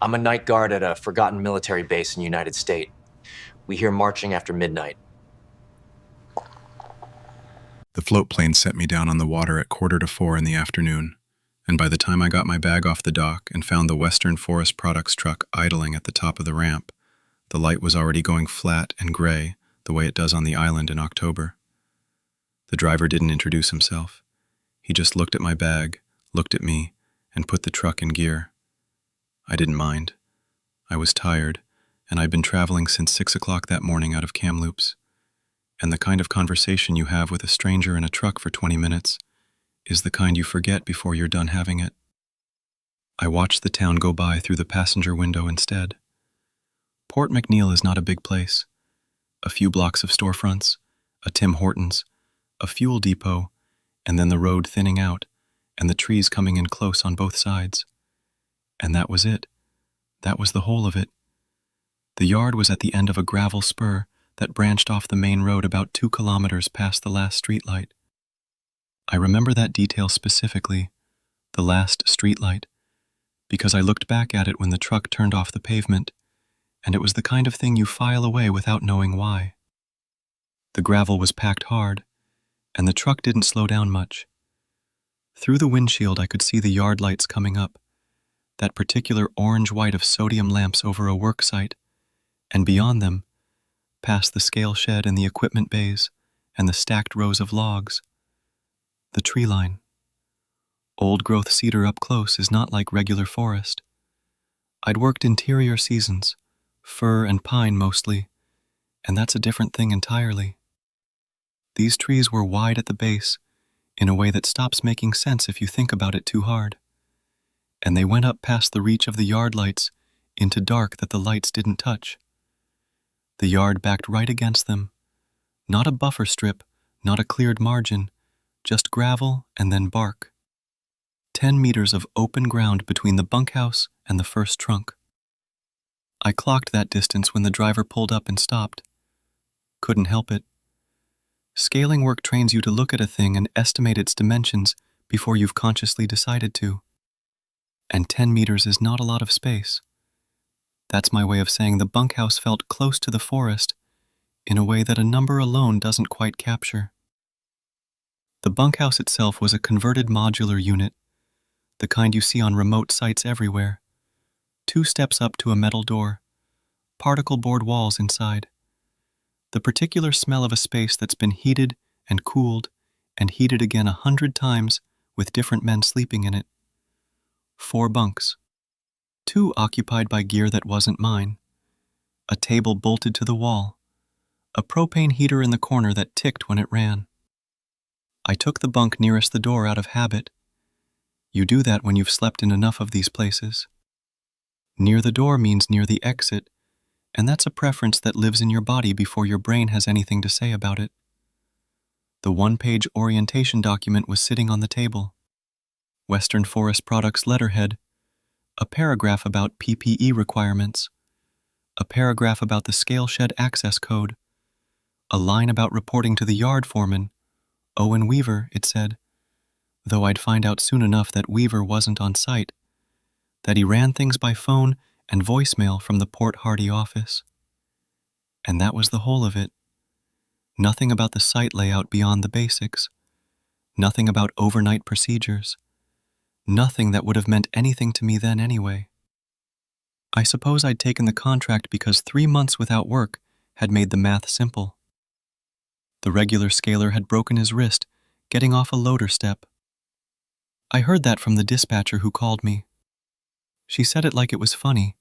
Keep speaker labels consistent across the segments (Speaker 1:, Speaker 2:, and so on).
Speaker 1: I'm a night guard at a forgotten military base in United States. We hear marching after midnight.
Speaker 2: The float plane set me down on the water at 3:45 in the afternoon, and by the time I got my bag off the dock and found the Western Forest Products truck idling at the top of the ramp, the light was already going flat and gray the way it does on the island in October. The driver didn't introduce himself. He just looked at my bag, looked at me, and put the truck in gear. I didn't mind. I was tired, and I'd been traveling since 6 o'clock that morning out of Kamloops. And the kind of conversation you have with a stranger in a truck for 20 minutes is the kind you forget before you're done having it. I watched the town go by through the passenger window instead. Port McNeil is not a big place. A few blocks of storefronts, a Tim Hortons, a fuel depot, and then the road thinning out, and the trees coming in close on both sides. And that was it. That was the whole of it. The yard was at the end of a gravel spur that branched off the main road about 2 kilometers past the last streetlight. I remember that detail specifically, the last streetlight, because I looked back at it when the truck turned off the pavement, and it was the kind of thing you file away without knowing why. The gravel was packed hard, and the truck didn't slow down much. Through the windshield I could see the yard lights coming up, that particular orange-white of sodium lamps over a work site, and beyond them, past the scale shed and the equipment bays and the stacked rows of logs. The tree line. Old-growth cedar up close is not like regular forest. I'd worked interior seasons, fir and pine mostly, and that's a different thing entirely. These trees were wide at the base in a way that stops making sense if you think about it too hard. And they went up past the reach of the yard lights into dark that the lights didn't touch. The yard backed right against them. Not a buffer strip, not a cleared margin, just gravel and then bark. 10 meters of open ground between the bunkhouse and the first trunk. I clocked that distance when the driver pulled up and stopped. Couldn't help it. Scaling work trains you to look at a thing and estimate its dimensions before you've consciously decided to. And 10 meters is not a lot of space. That's my way of saying the bunkhouse felt close to the forest in a way that a number alone doesn't quite capture. The bunkhouse itself was a converted modular unit, the kind you see on remote sites everywhere. 2 steps up to a metal door, particle board walls inside. The particular smell of a space that's been heated and cooled and heated again 100 times with different men sleeping in it. 4 bunks. 2 occupied by gear that wasn't mine. A table bolted to the wall. A propane heater in the corner that ticked when it ran. I took the bunk nearest the door out of habit. You do that when you've slept in enough of these places. Near the door means near the exit, and that's a preference that lives in your body before your brain has anything to say about it. The 1-page orientation document was sitting on the table. Western Forest Products letterhead, a paragraph about PPE requirements, a paragraph about the scale shed access code, a line about reporting to the yard foreman, Owen Weaver, it said, though I'd find out soon enough that Weaver wasn't on site, that he ran things by phone and voicemail from the Port Hardy office. And that was the whole of it. Nothing about the site layout beyond the basics, nothing about overnight procedures, nothing that would have meant anything to me then anyway. I suppose I'd taken the contract because 3 months without work had made the math simple. The regular scaler had broken his wrist getting off a loader step. I heard that from the dispatcher who called me. She said it like it was funny,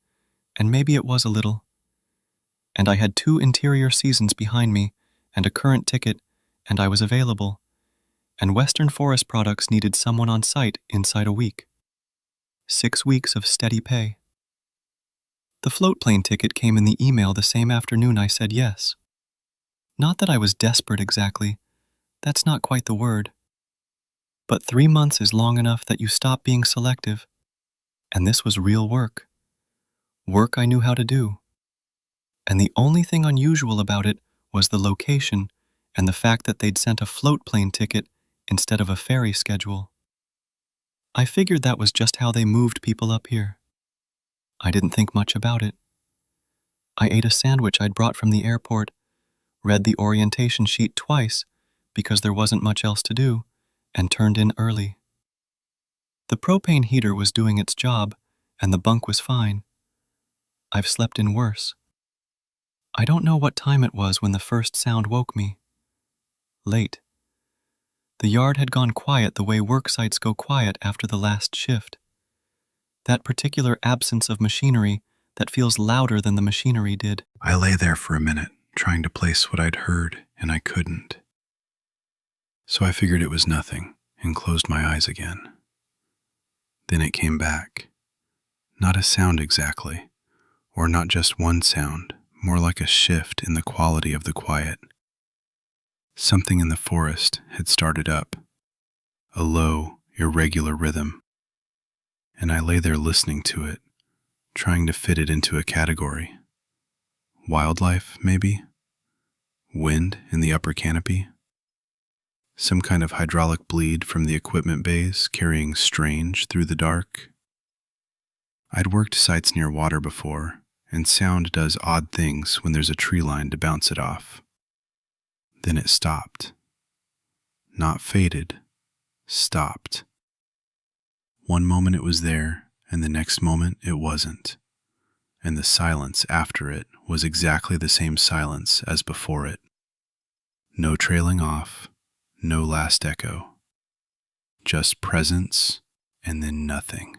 Speaker 2: and maybe it was a little. And I had 2 interior seasons behind me and a current ticket, and I was available. And Western Forest Products needed someone on site inside a week. 6 weeks of steady pay. The float plane ticket came in the email the same afternoon I said yes. Not that I was desperate exactly. That's not quite the word. But 3 months is long enough that you stop being selective. And this was real work. Work I knew how to do. And the only thing unusual about it was the location and the fact that they'd sent a float plane ticket instead of a ferry schedule. I figured that was just how they moved people up here.
Speaker 3: I didn't think much about it. I ate a sandwich I'd brought from the airport, read the orientation sheet twice because there wasn't much else to do, and turned in early. The propane heater was doing its job, and the bunk was fine. I've slept in worse. I don't know what time it was when the first sound woke me. Late. The yard had gone quiet the way work sites go quiet after the last shift. That particular absence of machinery that feels louder than the machinery did.
Speaker 2: I lay there for a minute, trying to place what I'd heard, and I couldn't. So I figured it was nothing and closed my eyes again. Then it came back. Not a sound exactly, or not just one sound, more like a shift in the quality of the quiet. Something in the forest had started up, a low, irregular rhythm, and I lay there listening to it, trying to fit it into a category. Wildlife, maybe? Wind in the upper canopy? Some kind of hydraulic bleed from the equipment bays carrying strange through the dark? I'd worked sites near water before, and sound does odd things when there's a tree line to bounce it off. Then it stopped. Not faded, stopped. One moment it was there, and the next moment it wasn't. And the silence after it was exactly the same silence as before it. No trailing off, no last echo. Just presence and then nothing.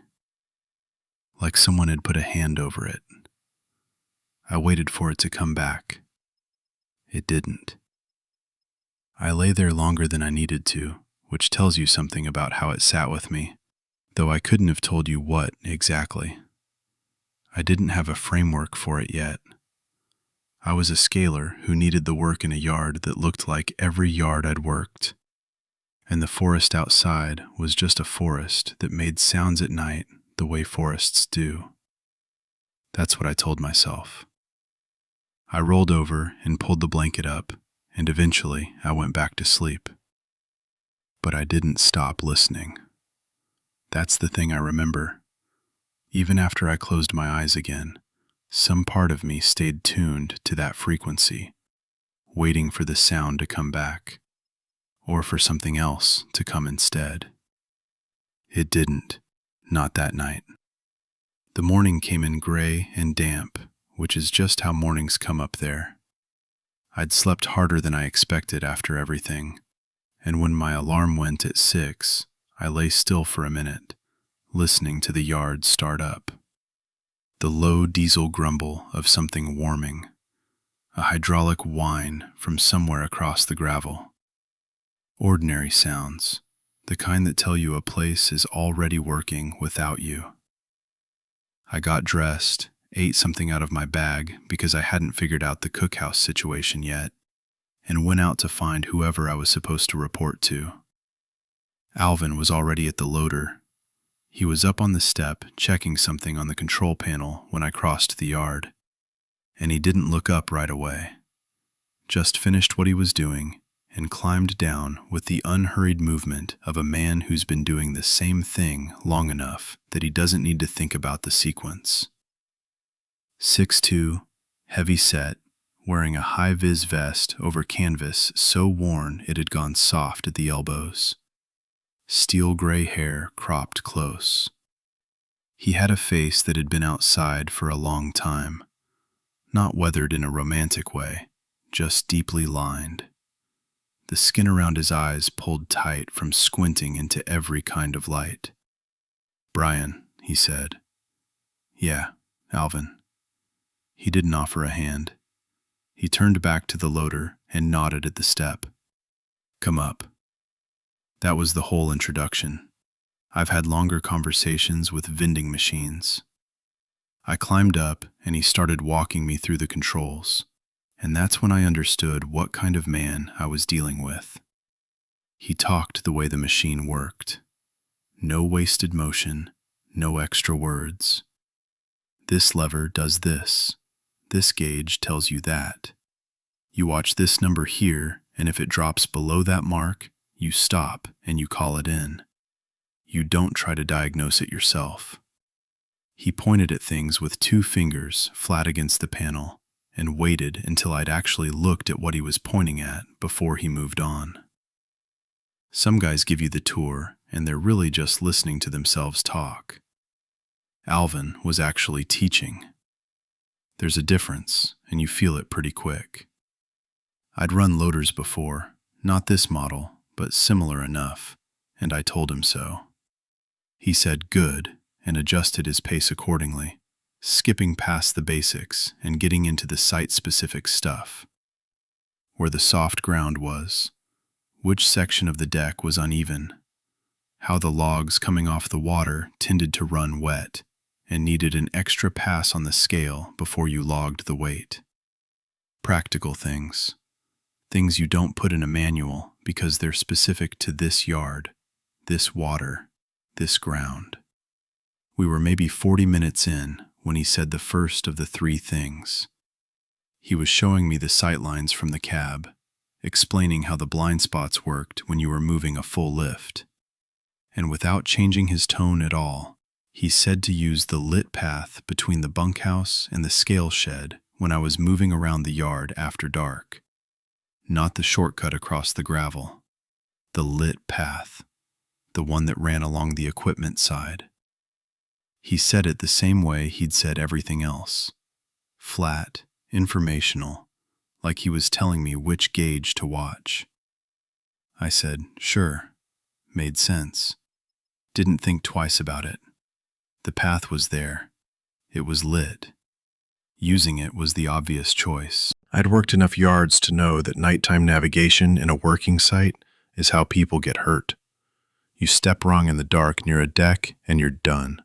Speaker 2: Like someone had put a hand over it. I waited for it to come back. It didn't. I lay there longer than I needed to, which tells you something about how it sat with me, though I couldn't have told you what exactly. I didn't have a framework for it yet. I was a scaler who needed the work in a yard that looked like every yard I'd worked. And the forest outside was just a forest that made sounds at night the way forests do. That's what I told myself. I rolled over and pulled the blanket up, and eventually I went back to sleep. But I didn't stop listening. That's the thing I remember. Even after I closed my eyes again, some part of me stayed tuned to that frequency, waiting for the sound to come back, or for something else to come instead. It didn't, not that night. The morning came in gray and damp, which is just how mornings come up there. I'd slept harder than I expected after everything, and when my alarm went at 6, I lay still for a minute, listening to the yard start up. The low diesel grumble of something warming, a hydraulic whine from somewhere across the gravel. Ordinary sounds, the kind that tell you a place is already working without you. I got dressed, ate something out of my bag because I hadn't figured out the cookhouse situation yet, and went out to find whoever I was supposed to report to. Alvin was already at the loader. He was up on the step checking something on the control panel when I crossed the yard, and he didn't look up right away. Just finished what he was doing and climbed down with the unhurried movement of a man who's been doing the same thing long enough that he doesn't need to think about the sequence. 6'2", heavy set, wearing a high-vis vest over canvas so worn it had gone soft at the elbows. Steel gray hair cropped close. He had a face that had been outside for a long time, not weathered in a romantic way, just deeply lined. The skin around his eyes pulled tight from squinting into every kind of light. "Brian," he said. "Yeah, Alvin." He didn't offer a hand. He turned back to the loader and nodded at the step. "Come up." That was the whole introduction. I've had longer conversations with vending machines. I climbed up and he started walking me through the controls, and that's when I understood what kind of man I was dealing with. He talked the way the machine worked. No wasted motion, no extra words. This lever does this. This gauge tells you that. You watch this number here, and if it drops below that mark, you stop and you call it in. You don't try to diagnose it yourself. He pointed at things with 2 fingers flat against the panel and waited until I'd actually looked at what he was pointing at before he moved on. Some guys give you the tour and they're really just listening to themselves talk. Alvin was actually teaching. There's a difference, and you feel it pretty quick. I'd run loaders before, not this model, but similar enough, and I told him so. He said good and adjusted his pace accordingly, skipping past the basics and getting into the site-specific stuff. Where the soft ground was, which section of the deck was uneven, how the logs coming off the water tended to run wet and needed an extra pass on the scale before you logged the weight. Practical things. Things you don't put in a manual because they're specific to this yard, this water, this ground. We were maybe 40 minutes in when he said the first of the 3 things. He was showing me the sightlines from the cab, explaining how the blind spots worked when you were moving a full lift. And without changing his tone at all, he said to use the lit path between the bunkhouse and the scale shed when I was moving around the yard after dark. Not the shortcut across the gravel. The lit path. The one that ran along the equipment side. He said it the same way he'd said everything else. Flat, informational, like he was telling me which gauge to watch. I said, sure. Made sense. Didn't think twice about it. The path was there. It was lit. Using it was the obvious choice. I'd worked enough yards to know that nighttime navigation in a working site is how people get hurt. You step wrong in the dark near a deck and you're done.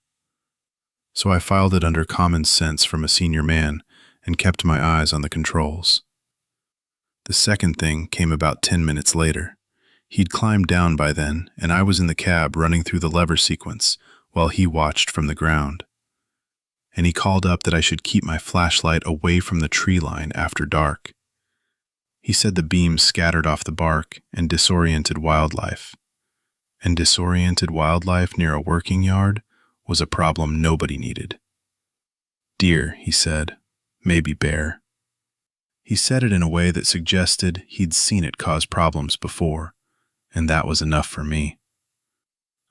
Speaker 2: So I filed it under common sense from a senior man and kept my eyes on the controls. The second thing came about 10 minutes later. He'd climbed down by then, and I was in the cab running through the lever sequence while he watched from the ground. And he called up that I should keep my flashlight away from the tree line after dark. He said the beams scattered off the bark and disoriented wildlife. And disoriented wildlife near a working yard was a problem nobody needed. Deer, he said, maybe bear. He said it in a way that suggested he'd seen it cause problems before, and that was enough for me.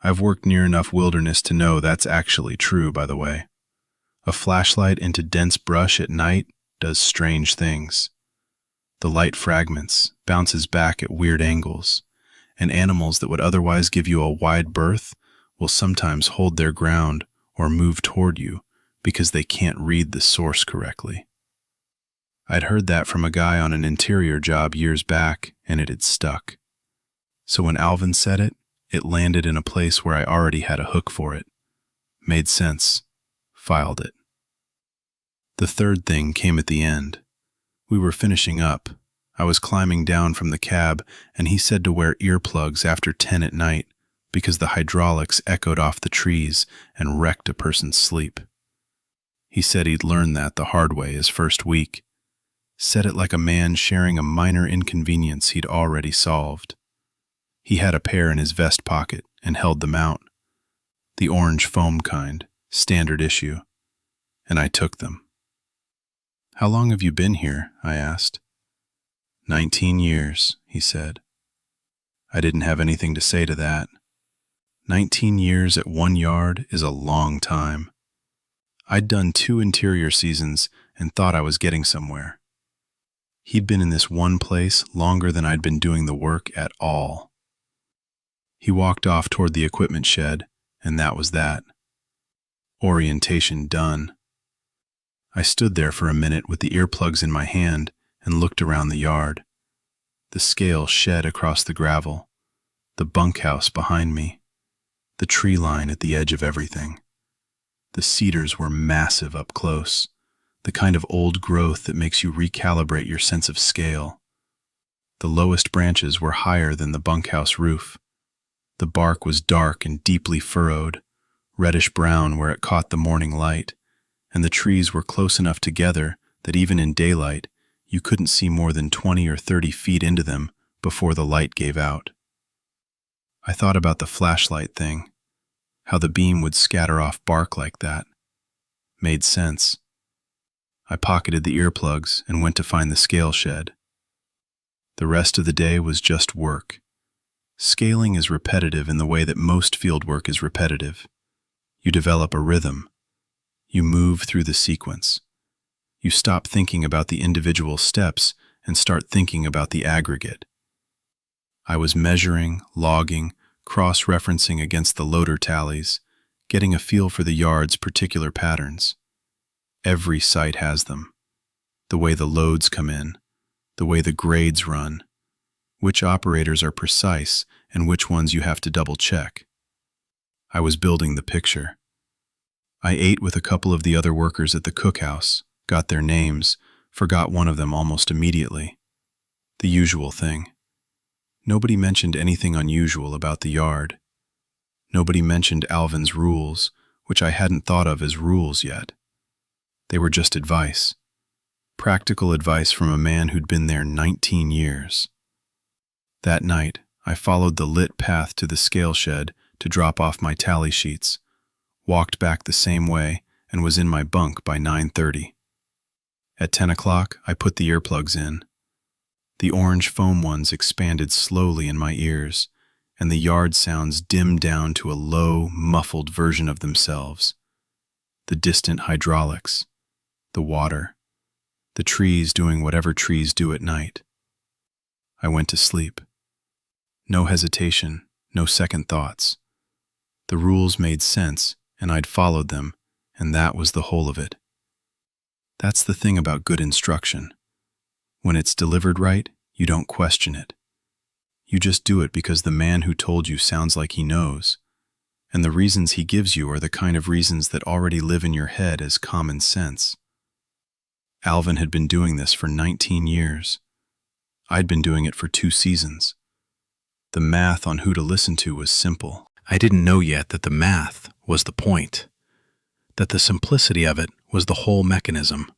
Speaker 2: I've worked near enough wilderness to know that's actually true, by the way. A flashlight into dense brush at night does strange things. The light fragments, bounces back at weird angles, and animals that would otherwise give you a wide berth will sometimes hold their ground or move toward you because they can't read the source correctly. I'd heard that from a guy on an interior job years back, and it had stuck. So when Alvin said it, it landed in a place where I already had a hook for it. Made sense. Filed it. The third thing came at the end. We were finishing up. I was climbing down from the cab, and he said to wear earplugs after 10 at night because the hydraulics echoed off the trees and wrecked a person's sleep. He said he'd learned that the hard way his first week. Said it like a man sharing a minor inconvenience he'd already solved. He had a pair in his vest pocket and held them out. The orange foam kind, standard issue. And I took them. How long have you been here? I asked. 19 years, he said. I didn't have anything to say to that. 19 years at one yard is a long time. I'd done 2 interior seasons and thought I was getting somewhere. He'd been in this one place longer than I'd been doing the work at all. He walked off toward the equipment shed, and that was that. Orientation done. I stood there for a minute with the earplugs in my hand and looked around the yard. The scale shed across the gravel, the bunkhouse behind me, the tree line at the edge of everything. The cedars were massive up close, the kind of old growth that makes you recalibrate your sense of scale. The lowest branches were higher than the bunkhouse roof. The bark was dark and deeply furrowed, reddish-brown where it caught the morning light, and the trees were close enough together that even in daylight, you couldn't see more than 20 or 30 feet into them before the light gave out. I thought about the flashlight thing, how the beam would scatter off bark like that, Made sense. I pocketed the earplugs and went to find the scale shed. The rest of the day was just work. Scaling is repetitive in the way that most field work is repetitive. You develop a rhythm. You move through the sequence. You stop thinking about the individual steps and start thinking about the aggregate. I was measuring, logging, cross-referencing against the loader tallies, getting a feel for the yard's particular patterns. Every site has them. The way the loads come in, the way the grades run, which operators are precise and which ones you have to double-check. I was building the picture. I ate with a couple of the other workers at the cookhouse, got their names, forgot one of them almost immediately. The usual thing. Nobody mentioned anything unusual about the yard. Nobody mentioned Alvin's rules, which I hadn't thought of as rules yet. They were just advice. Practical advice from a man who'd been there 19 years. That night, I followed the lit path to the scale shed to drop off my tally sheets, walked back the same way, and was in my bunk by 9:30. At 10 o'clock, I put the earplugs in. The orange foam ones expanded slowly in my ears, and the yard sounds dimmed down to a low, muffled version of themselves. The distant hydraulics, the water, the trees doing whatever trees do at night. I went to sleep. No hesitation, no second thoughts. The rules made sense, and I'd followed them, and that was the whole of it. That's the thing about good instruction. When it's delivered right, you don't question it. You just do it because the man who told you sounds like he knows, and the reasons he gives you are the kind of reasons that already live in your head as common sense. Alvin had been doing this for 19 years. I'd been doing it for 2 seasons. The math on who to listen to was simple. I didn't know yet that the math was the point, that the simplicity of it was the whole mechanism,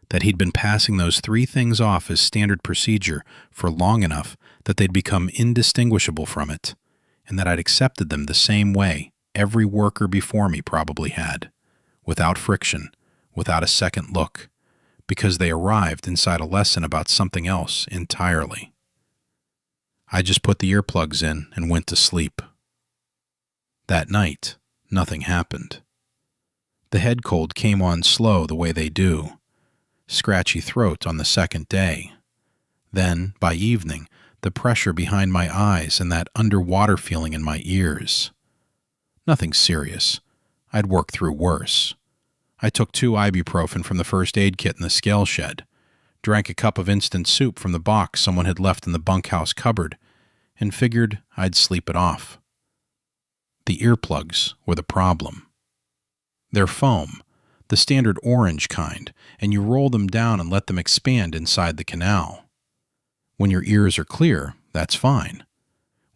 Speaker 2: that he'd been passing those 3 things off as standard procedure for long enough that they'd become indistinguishable from it, and that I'd accepted them the same way every worker before me probably had, without friction, without a second look, because they arrived inside a lesson about something else entirely. I just put the earplugs in and went to sleep. That night, nothing happened. The head cold came on slow the way they do, scratchy throat on the second day. Then, by evening, the pressure behind my eyes and that underwater feeling in my ears. Nothing serious. I'd worked through worse. I took 2 ibuprofen from the first aid kit in the scale shed, drank a cup of instant soup from the box someone had left in the bunkhouse cupboard, and figured I'd sleep it off. The earplugs were the problem. They're foam, the standard orange kind, and you roll them down and let them expand inside the canal. When your ears are clear, that's fine.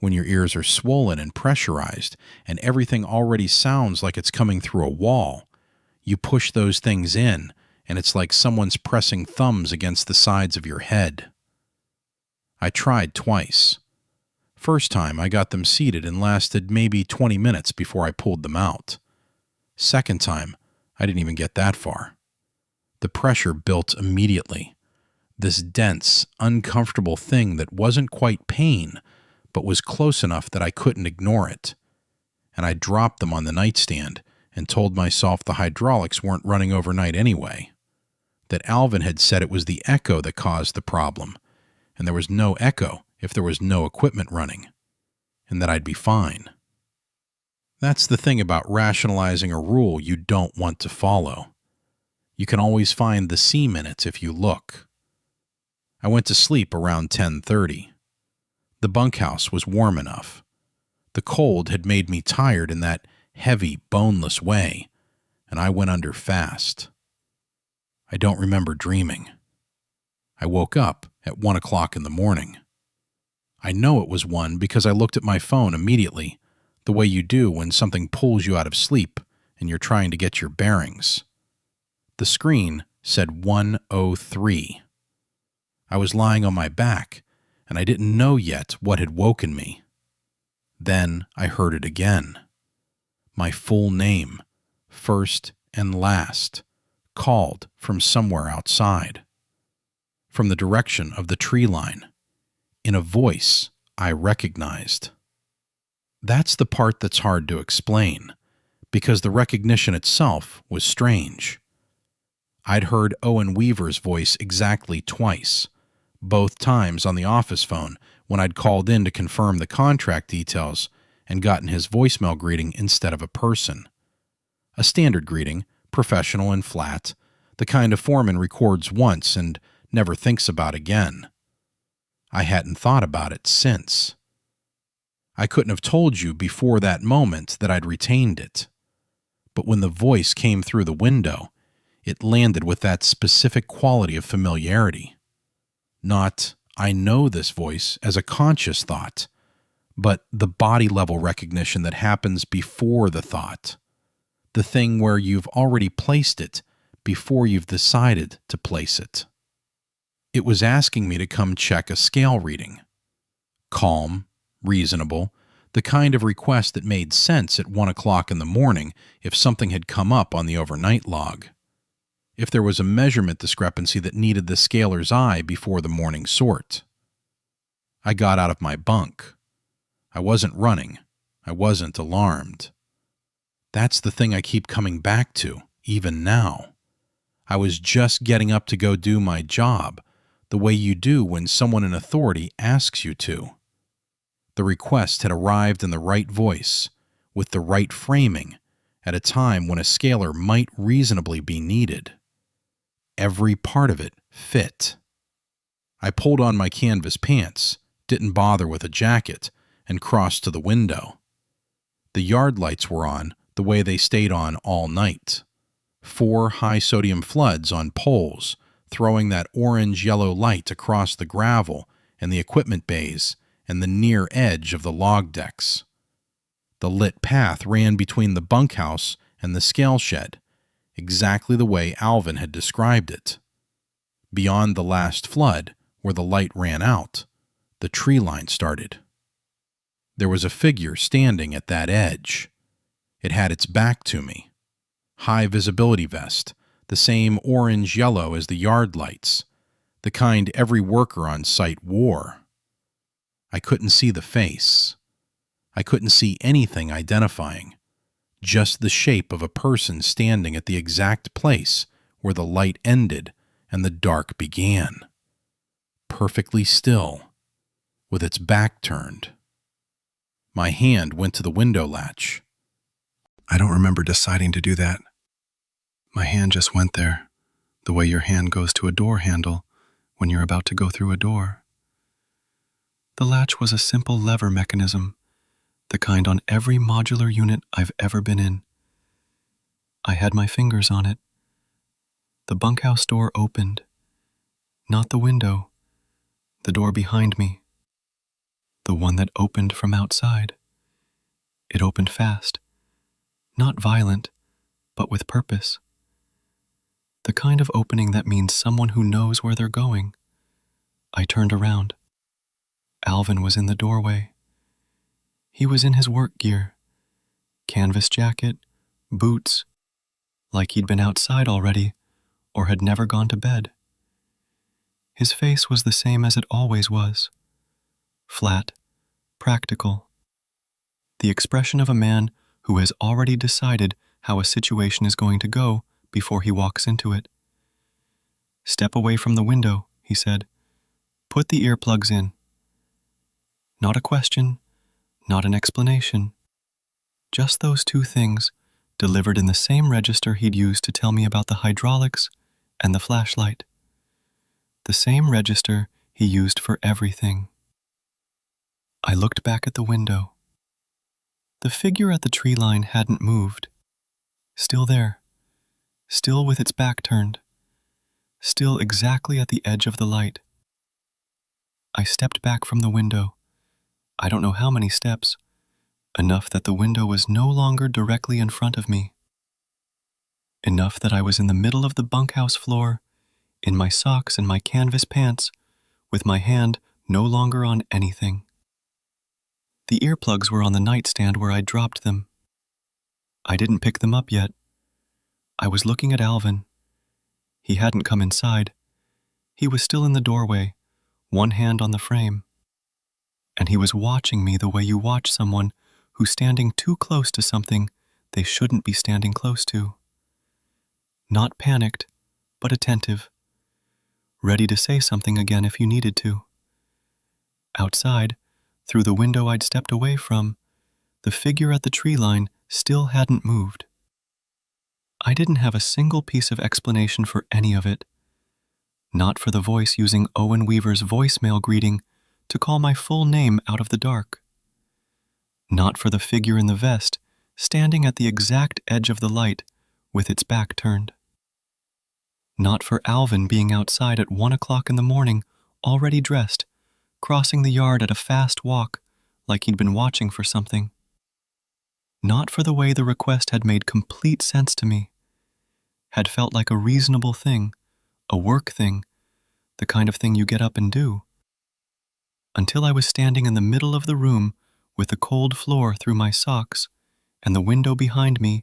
Speaker 2: When your ears are swollen and pressurized, and everything already sounds like it's coming through a wall, you push those things in, and it's like someone's pressing thumbs against the sides of your head. I tried twice. First time, I got them seated and lasted maybe 20 minutes before I pulled them out. Second time, I didn't even get that far. The pressure built immediately. This dense, uncomfortable thing that wasn't quite pain, but was close enough that I couldn't ignore it. And I dropped them on the nightstand and told myself the hydraulics weren't running overnight anyway. That Alvin had said it was the echo that caused the problem, and there was no echo if there was no equipment running, and that I'd be fine. That's the thing about rationalizing a rule you don't want to follow. You can always find the seam in it if you look. I went to sleep around 10:30. The bunkhouse was warm enough. The cold had made me tired in that heavy, boneless way, and I went under fast. I don't remember dreaming. I woke up at 1 o'clock in the morning. I know it was 1 because I looked at my phone immediately, the way you do when something pulls you out of sleep and you're trying to get your bearings. The screen said 1:03. I was lying on my back, and I didn't know yet what had woken me. Then I heard it again. My full name, first
Speaker 4: and last, called from somewhere outside, from the direction of the tree line, in a voice I recognized. That's the part that's hard to explain, because the recognition itself was strange. I'd heard Owen Weaver's voice exactly twice, both times on the office phone when I'd called in to confirm the contract details and gotten his voicemail greeting instead of a person. A standard greeting, professional and flat, the kind a foreman records once and never thinks about again. I hadn't thought about it since. I couldn't have told you before that moment that I'd retained it. But when the voice came through the window, it landed with that specific quality of familiarity. Not, I know this voice as a conscious thought, but the body-level recognition that happens before the thought. The thing where you've already placed it before you've decided to place it. It was asking me to come check a scale reading. Calm, reasonable, the kind of request that made sense at 1 o'clock in the morning if something had come up on the overnight log. If there was a measurement discrepancy that needed the scaler's eye before the morning sort. I got out of my bunk. I wasn't running. I wasn't alarmed. That's the thing I keep coming back to, even now. I was just getting up to go do my job, the way you do when someone in authority asks you to. The request had arrived in the right voice, with the right framing, at a time when a scaler might reasonably be needed. Every part of it fit. I pulled on my canvas pants, didn't bother with a jacket, and crossed to the window. The yard lights were on the way they stayed on all night. 4 high-sodium floods on poles, throwing that orange-yellow light across the gravel and the equipment bays and the near edge of the log decks. The lit path ran between the bunkhouse and the scale shed, exactly the way Alvin had described it. Beyond the last flood, where the light ran out, the tree line started. There was a figure standing at that edge. It had its back to me. High visibility vest, the same orange-yellow as the yard lights, the kind every worker on site wore. I couldn't see the face. I couldn't see anything identifying. Just the shape of a person standing at the exact place where the light ended and the dark began. Perfectly still, with its back turned. My hand went to the window latch.
Speaker 2: I don't remember deciding to do that. My hand just went there, the way your hand goes to a door handle when you're about to go through a door. The latch was a simple lever mechanism, the kind on every modular unit I've ever been in. I had my fingers on it. The bunkhouse door opened. Not the window, the door behind me. The one that opened from outside. It opened fast. Not violent, but with purpose. The kind of opening that means someone who knows where they're going. I turned around. Alvin was in the doorway. He was in his work gear. Canvas jacket, boots, like he'd been outside already or had never gone to bed. His face was the same as it always was. Flat, practical. The expression of a man who has already decided how a situation is going to go before he walks into it. "Step away from the window," he said. "Put the earplugs in." Not a question, not an explanation. Just those 2 things delivered in the same register he'd used to tell me about the hydraulics and the flashlight. The same register he used for everything. I looked back at the window. The figure at the tree line hadn't moved. Still there. Still with its back turned. Still exactly at the edge of the light. I stepped back from the window. I don't know how many steps. Enough that the window was no longer directly in front of me. Enough that I was in the middle of the bunkhouse floor, in my socks and my canvas pants, with my hand no longer on anything. The earplugs were on the nightstand where I'd dropped them. I didn't pick them up yet.
Speaker 3: I was looking at Alvin. He hadn't come inside. He was still in the doorway, one hand on the frame. And he was watching me the way you watch someone who's standing too close to something they shouldn't be standing close to. Not panicked, but attentive. Ready to say something again if you needed to. Outside, through the window I'd stepped away from, the figure at the tree line still hadn't moved. I didn't have a single piece of explanation for any of it. Not for the voice using Owen Weaver's voicemail greeting to call my full name out of the dark. Not for the figure in the vest standing at the exact edge of the light with its back turned. Not for Alvin being outside at 1 o'clock in the morning, already dressed, crossing the yard at a fast walk like he'd been watching for something. Not for the way the request had made complete sense to me, had felt like a reasonable thing, a work thing, the kind of thing you get up and do. Until I was standing in the middle of the room with the cold floor through my socks and the window behind me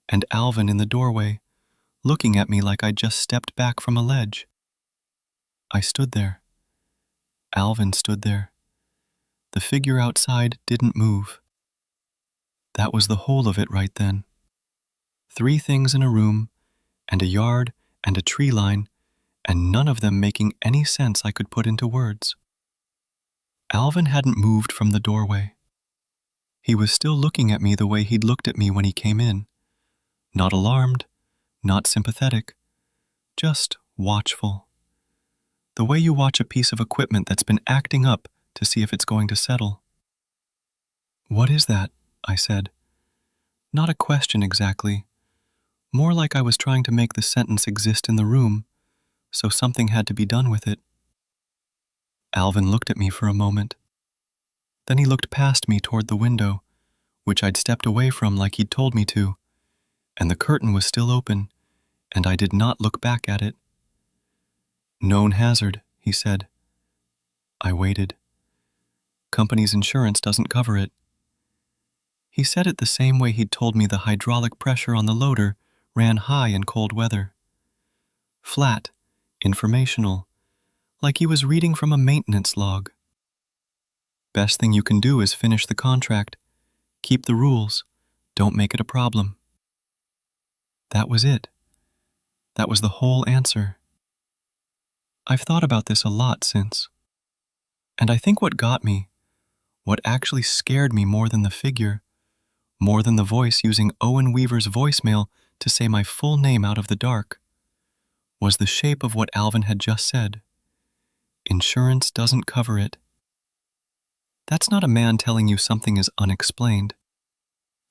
Speaker 3: and Alvin in the doorway, looking at me like I'd just stepped back from a ledge. I stood there. Alvin stood there. The figure outside didn't move. That was the whole of it right then. 3 things in a room, and a yard, and a tree line, and none of them making any sense I could put into words. Alvin hadn't moved from the doorway. He was still looking at me the way he'd looked at me when he came in. Not alarmed, not sympathetic, just watchful. The way you watch a piece of equipment that's been acting up to see if it's going to settle. "What is that?" I said. Not a question exactly. More like I was trying to make the sentence exist in the room, so something had to be done with it. Alvin looked at me for a moment. Then he looked past me toward the window, which I'd stepped away from like he'd told me to, and the curtain was still open, and I did not look back at it. "Known hazard," he said. I waited. "Company's insurance doesn't cover it." He said it the same way he'd told me the hydraulic pressure on the loader ran high in cold weather. Flat, informational, like he was reading from a maintenance log. "Best thing you can do is finish the contract. Keep the rules. Don't make it a problem." That was it. That was the whole answer. I've thought about this a lot since. And I think what got me, what actually scared me more than the figure, more than the voice using Owen Weaver's voicemail to say my full name out of the dark, was the shape of what Alvin had just said. Insurance doesn't cover it. That's not a man telling you something is unexplained.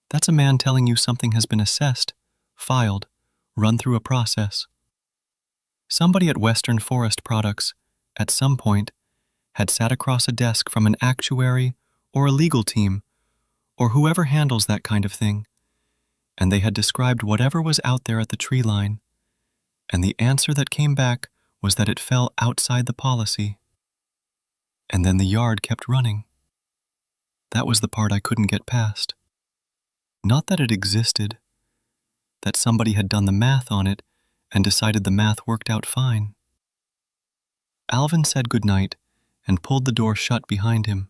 Speaker 3: That's a man telling you something has been assessed, filed, run through a process. Somebody at Western Forest Products, at some point, had sat across a desk from an actuary or a legal team, or whoever handles that kind of thing, and they had described whatever was out there at the tree line, and the answer that came back was that it fell outside the policy. And then the yard kept running. That was the part I couldn't get past. Not that it existed, that somebody had done the math on it and decided the math worked out fine. Alvin said goodnight and pulled the door shut behind him.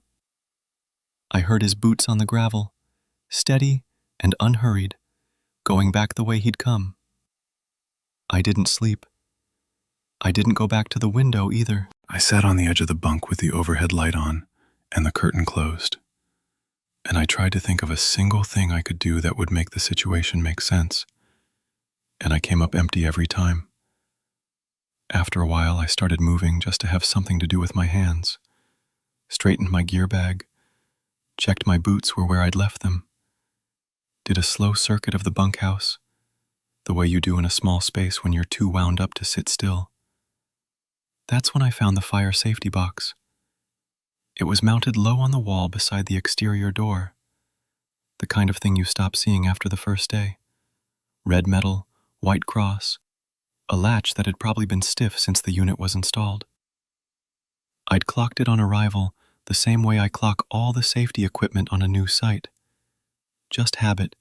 Speaker 3: I heard his boots on the gravel, steady and unhurried, going back the way he'd come. I didn't sleep. I didn't go back to the window either.
Speaker 2: I sat on the edge of the bunk with the overhead light on and the curtain closed. And I tried to think of a single thing I could do that would make the situation make sense. And I came up empty every time. After a while, I started moving just to have something to do with my hands. Straightened my gear bag, checked my boots were where I'd left them. Did a slow circuit of the bunkhouse, the way you do in a small space when you're too wound up to sit still. That's when I found the fire safety box. It was mounted low on the wall beside the exterior door, the kind of thing you stop seeing after the first day. Red metal, white cross, a latch that had probably been stiff since the unit was installed. I'd clocked it on arrival the same way I clock all the safety equipment on a new site. Just habit,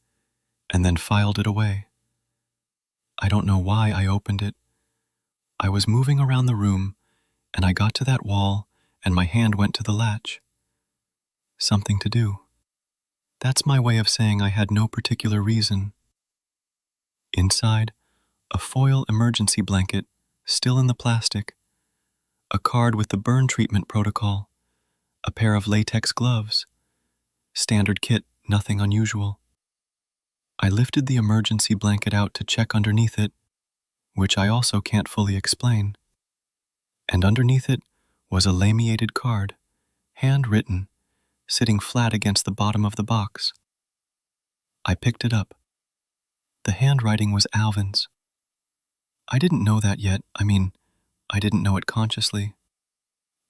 Speaker 2: and then filed it away.
Speaker 3: I don't know why I opened it. I was moving around the room, and I got to that wall, and my hand went to the latch. Something to do. That's my way of saying I had no particular reason. Inside, a foil emergency blanket, still in the plastic, a card with the burn treatment protocol, a pair of latex gloves. Standard kit, nothing unusual. I lifted the emergency blanket out to check underneath it, which I also can't fully explain. And underneath it was a laminated card, handwritten, sitting flat against the bottom of the box. I picked it up. The handwriting was Alvin's. I didn't know that yet. I didn't know it consciously.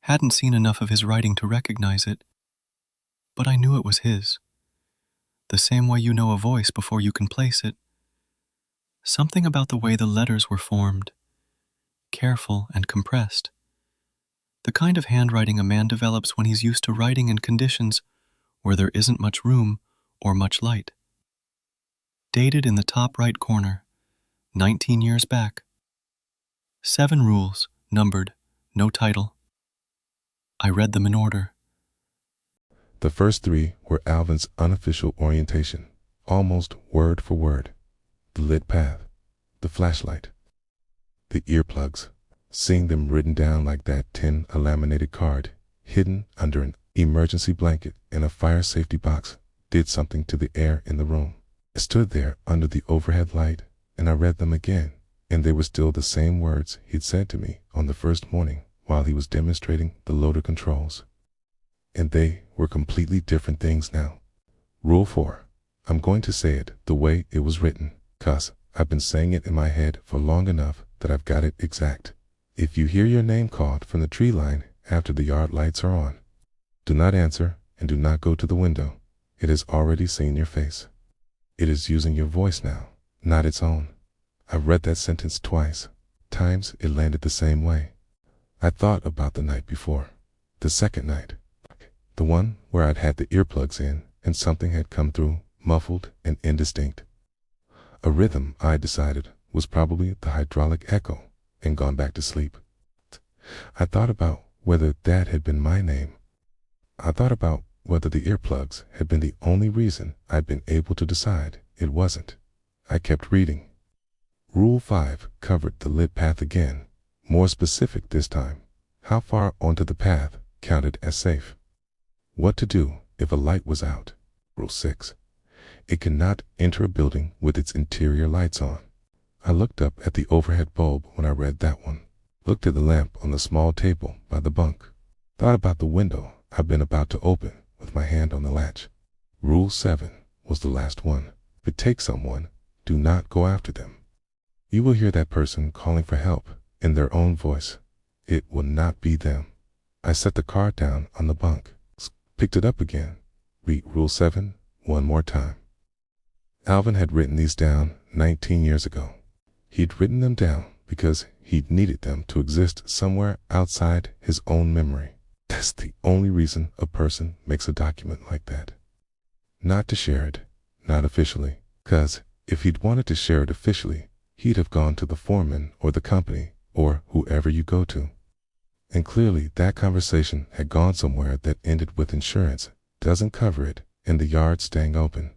Speaker 3: Hadn't seen enough of his writing to recognize it. But I knew it was his. The same way you know a voice before you can place it. Something about the way the letters were formed. Careful and compressed. The kind of handwriting a man develops when he's used to writing in conditions where there isn't much room or much light. Dated in the top right corner, 19 years back. 7 rules, numbered, no title. I read them in order.
Speaker 5: The first 3 were Alvin's unofficial orientation, almost word for word. The lit path, the flashlight, the earplugs. Seeing them written down like that a laminated card, hidden under an emergency blanket in a fire safety box, did something to the air in the room. I stood there under the overhead light, and I read them again, and they were still the same words he'd said to me on the first morning while he was demonstrating the loader controls. And they were completely different things now. Rule 4. I'm going to say it the way it was written, 'cause I've been saying it in my head for long enough that I've got it exact. If you hear your name called from the tree line after the yard lights are on, do not answer and do not go to the window. It has already seen your face. It is using your voice now, not its own. I've read that sentence twice. Times it landed the same way. I thought about the night before, the second night, the one where I'd had the earplugs in and something had come through, muffled and indistinct. A rhythm I decided was probably the hydraulic echo, and gone back to sleep. I thought about whether that had been my name. I thought about whether the earplugs had been the only reason I'd been able to decide it wasn't. I kept reading. Rule 5 covered the lit path again, more specific this time. How far onto the path counted as safe. What to do if a light was out. Rule 6. It cannot enter a building with its interior lights on. I looked up at the overhead bulb when I read that one. Looked at the lamp on the small table by the bunk. Thought about the window I've been about to open with my hand on the latch. Rule 7 was the last one. If it takes someone, do not go after them. You will hear that person calling for help in their own voice. It will not be them. I set the card down on the bunk, picked it up again. Read Rule 7 one more time. Alvin had written these down 19 years ago. He'd written them down because he'd needed them to exist somewhere outside his own memory. That's the only reason a person makes a document like that. Not to share it, not officially, 'cause if he'd wanted to share it officially, he'd have gone to the foreman or the company or whoever you go to. And clearly that conversation had gone somewhere that ended with insurance doesn't cover it and the yard staying open.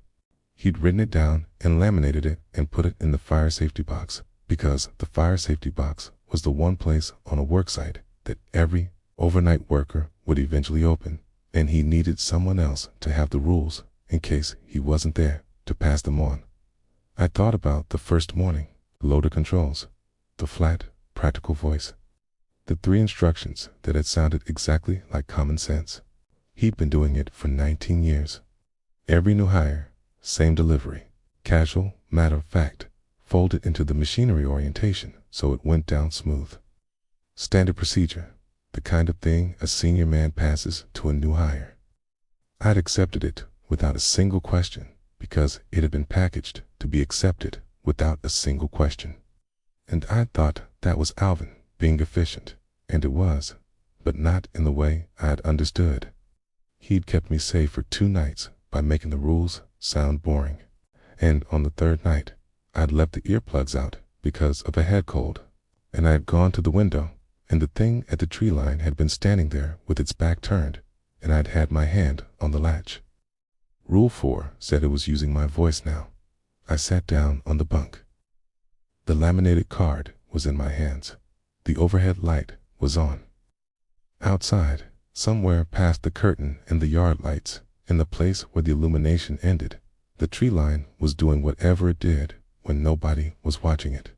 Speaker 5: He'd written it down and laminated it and put it in the fire safety box because the fire safety box was the one place on a work site that every overnight worker would eventually open, and he needed someone else to have the rules in case he wasn't there to pass them on. I thought about the first morning, the loader controls, the flat, practical voice, the 3 instructions that had sounded exactly like common sense. He'd been doing it for 19 years. Every new hire, same delivery, casual, matter of fact, folded into the machinery orientation so it went down smooth. Standard procedure, the kind of thing a senior man passes to a new hire. I'd accepted it without a single question because it had been packaged to be accepted without a single question. And I thought that was Alvin being efficient, and it was, but not in the way I had understood. He'd kept me safe for 2 nights by making the rules sound boring. And on the 3rd night, I'd left the earplugs out because of a head cold, and I had gone to the window, and the thing at the tree line had been standing there with its back turned, and I'd had my hand on the latch. Rule 4 said it was using my voice now. I sat down on the bunk. The laminated card was in my hands. The overhead light was on. Outside, somewhere past the curtain and the yard lights, in the place where the illumination ended, the tree line was doing whatever it did when nobody was watching it,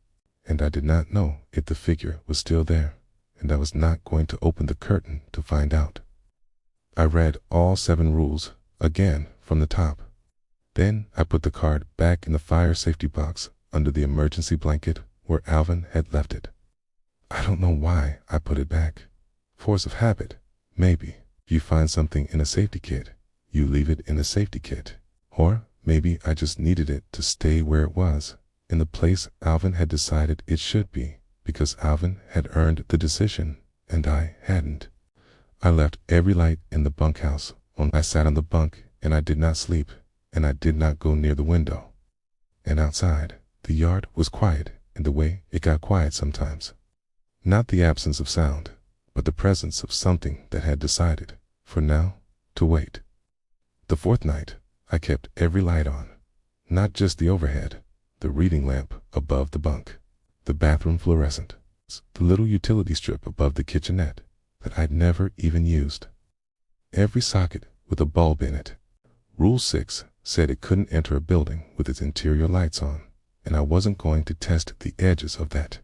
Speaker 5: and I did not know if the figure was still there, and I was not going to open the curtain to find out. I read all 7 rules again from the top. Then I put the card back in the fire safety box under the emergency blanket where Alvin had left it. I don't know why I put it back. Force of habit, maybe. You find something in a safety kit, you leave it in a safety kit. Or maybe I just needed it to stay where it was, in the place Alvin had decided it should be, because Alvin had earned the decision and I hadn't. I left every light in the bunkhouse on. I sat on the bunk and I did not sleep, and I did not go near the window. And outside, the yard was quiet in the way it got quiet sometimes. Not the absence of sound, but the presence of something that had decided, for now, to wait. The 4th night, I kept every light on, not just the overhead, the reading lamp above the bunk, the bathroom fluorescent, the little utility strip above the kitchenette that I'd never even used. Every socket with a bulb in it. Rule 6 said it couldn't enter a building with its interior lights on, and I wasn't going to test the edges of that.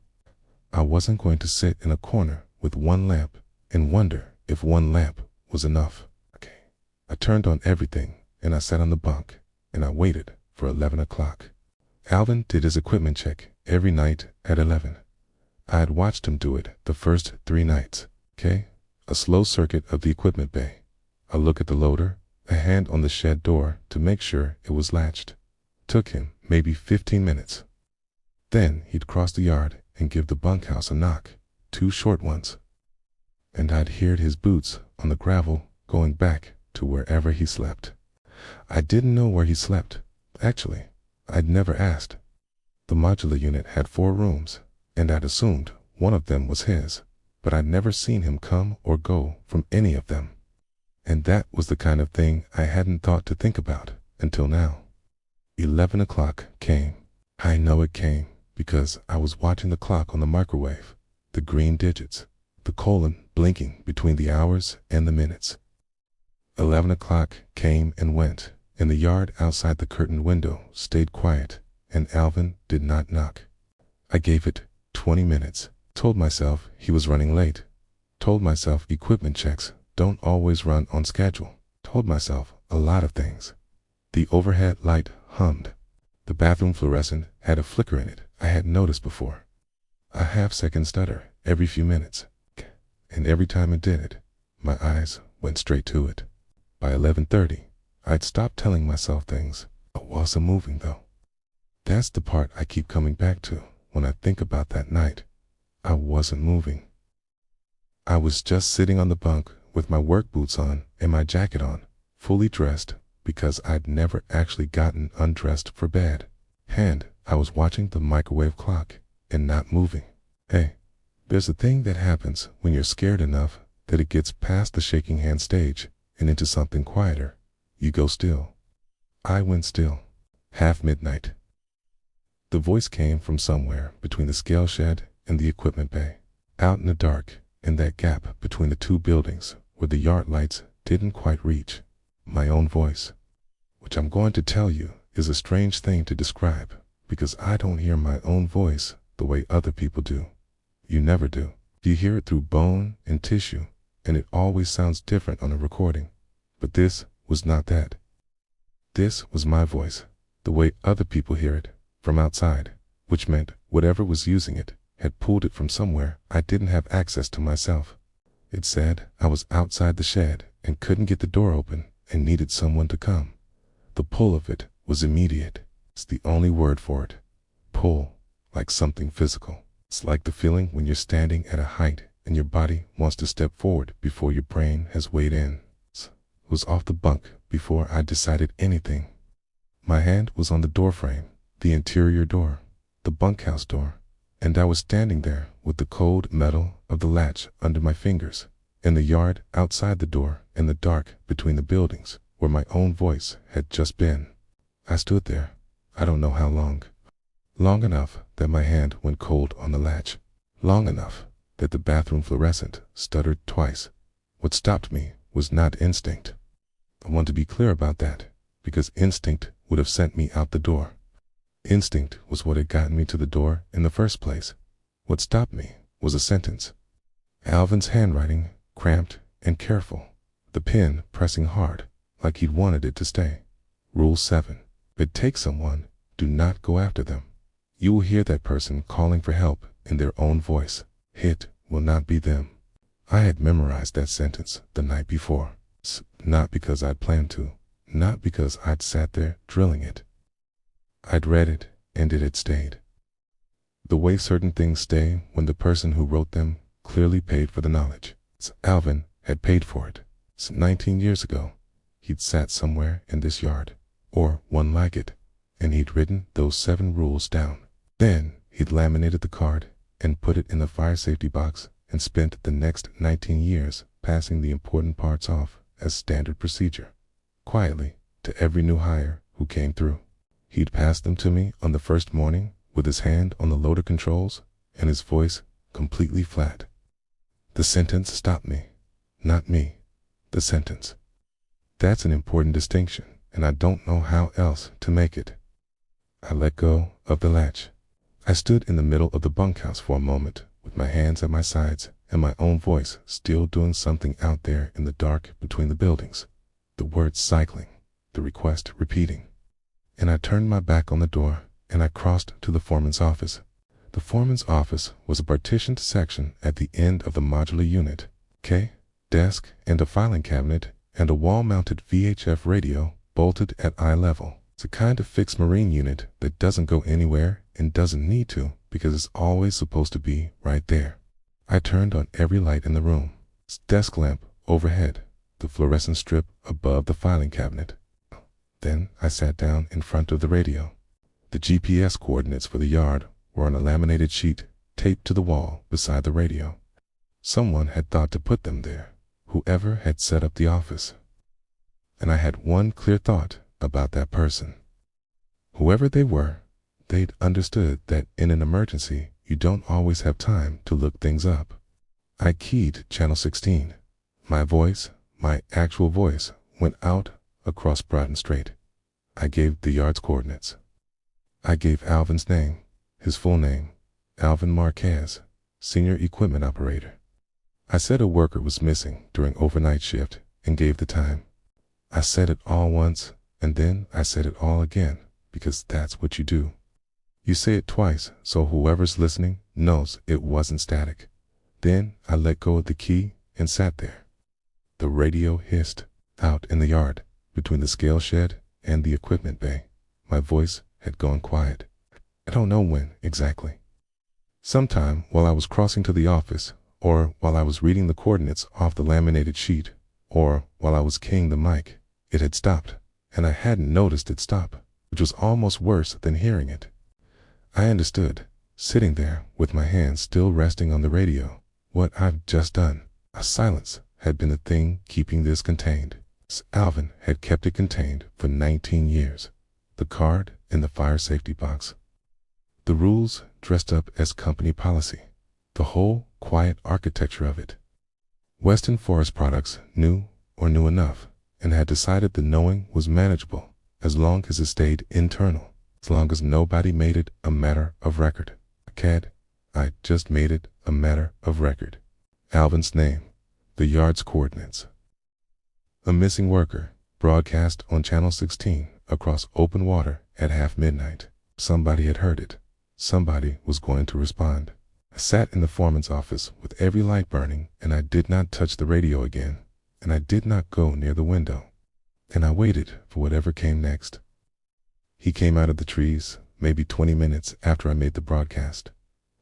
Speaker 5: I wasn't going to sit in a corner with one lamp and wonder if one lamp was enough. I turned on everything, and I sat on the bunk, and I waited for 11 o'clock. Alvin did his equipment check every night at 11. I had watched him do it the first 3 nights. A slow circuit of the equipment bay, a look at the loader, a hand on the shed door to make sure it was latched. Took him maybe 15 minutes. Then he'd cross the yard and give the bunkhouse a knock, 2 short ones. And I'd heard his boots on the gravel going back to wherever he slept. I didn't know where he slept. Actually, I'd never asked. The modular unit had 4 rooms, and I'd assumed one of them was his, but I'd never seen him come or go from any of them. And that was the kind of thing I hadn't thought to think about until now. 11 o'clock came. I know it came because I was watching the clock on the microwave, the green digits, the colon blinking between the hours and the minutes. 11 o'clock came and went, and the yard outside the curtained window stayed quiet, and Alvin did not knock. I gave it 20 minutes, told myself he was running late, told myself equipment checks don't always run on schedule, told myself a lot of things. The overhead light hummed. The bathroom fluorescent had a flicker in it I hadn't noticed before. A half-second stutter every few minutes, and every time it did it, my eyes went straight to it. By 11:30, I'd stopped telling myself things. I wasn't moving though. That's the part I keep coming back to when I think about that night. I wasn't moving. I was just sitting on the bunk with my work boots on and my jacket on, fully dressed, because I'd never actually gotten undressed for bed. And I was watching the microwave clock and not moving. Hey, there's a thing that happens when you're scared enough that it gets past the shaking hand stage and into something quieter. You go still. I went still. Half midnight. The voice came from somewhere between the scale shed and the equipment bay, out in the dark, in that gap between the 2 buildings where the yard lights didn't quite reach. My own voice, which I'm going to tell you is a strange thing to describe because I don't hear my own voice the way other people do. You never do. You hear it through bone and tissue, and it always sounds different on a recording. But this was not that. This was my voice, the way other people hear it, from outside, which meant whatever was using it had pulled it from somewhere I didn't have access to myself. It said I was outside the shed and couldn't get the door open and needed someone to come. The pull of it was immediate. It's the only word for it. Pull, like something physical. It's like the feeling when you're standing at a height and your body wants to step forward before your brain has weighed in. It was off the bunk before I decided anything. My hand was on the door frame, the interior door, the bunkhouse door, and I was standing there with the cold metal of the latch under my fingers, in the yard outside the door, in the dark between the buildings, where my own voice had just been. I stood there, I don't know how long. Long enough that my hand went cold on the latch. Long enough that the bathroom fluorescent stuttered twice. What stopped me was not instinct. I want to be clear about that, because instinct would have sent me out the door. Instinct was what had gotten me to the door in the first place. What stopped me was a sentence. Alvin's handwriting, cramped and careful, the pen pressing hard, like he'd wanted it to stay. Rule 7. If it takes someone, do not go after them. You will hear that person calling for help in their own voice. It will not be them. I had memorized that sentence the night before. Not because I'd planned to, not because I'd sat there drilling it. I'd read it, and it had stayed. The way certain things stay when the person who wrote them clearly paid for the knowledge. Alvin had paid for it. 19 years ago, he'd sat somewhere in this yard, or one like it, and he'd written those 7 rules down. Then he'd laminated the card and put it in the fire safety box and spent the next 19 years passing the important parts off as standard procedure, quietly, to every new hire who came through. He'd pass them to me on the first morning with his hand on the loader controls and his voice completely flat. The sentence stopped me. Not me. The sentence. That's an important distinction, and I don't know how else to make it. I let go of the latch. I stood in the middle of the bunkhouse for a moment, with my hands at my sides and my own voice still doing something out there in the dark between the buildings. The words cycling, the request repeating. And I turned my back on the door, and I crossed to the foreman's office. The foreman's office was a partitioned section at the end of the modular unit. Desk and a filing cabinet and a wall-mounted VHF radio bolted at eye level. It's a kind of fixed marine unit that doesn't go anywhere and doesn't need to because it's always supposed to be right there. I turned on every light in the room. Desk lamp overhead, the fluorescent strip above the filing cabinet. Then I sat down in front of the radio. The GPS coordinates for the yard were on a laminated sheet taped to the wall beside the radio. Someone had thought to put them there, whoever had set up the office. And I had one clear thought about that person. Whoever they were, they'd understood that in an emergency, you don't always have time to look things up. I keyed channel 16. My voice, my actual voice, went out across broad and straight. I gave the yard's coordinates. I gave Alvin's name, his full name, Alvin Marquez, senior equipment operator. I said a worker was missing during overnight shift and gave the time. I said it all once, and then I said it all again, because that's what you do. You say it twice, so whoever's listening knows it wasn't static. Then I let go of the key and sat there. The radio hissed out in the yard, between the scale shed and the equipment bay. My voice had gone quiet. I don't know when exactly. Sometime while I was crossing to the office, or while I was reading the coordinates off the laminated sheet, or while I was keying the mic, it had stopped, and I hadn't noticed it stop, which was almost worse than hearing it. I understood, sitting there with my hands still resting on the radio, what I've just done. A silence had been the thing keeping this contained. Alvin had kept it contained for 19 years. The card in the fire safety box. The rules dressed up as company policy. The whole quiet architecture of it. Western Forest Products knew or knew enough and had decided the knowing was manageable as long as it stayed internal, as long as nobody made it a matter of record. I just made it a matter of record. Alvin's name, the yard's coordinates. A missing worker, broadcast on channel 16 across open water at half midnight. Somebody had heard it. Somebody was going to respond. I sat in the foreman's office with every light burning, and I did not touch the radio again, and I did not go near the window, and I waited for whatever came next. He came out of the trees, maybe 20 minutes after I made the broadcast.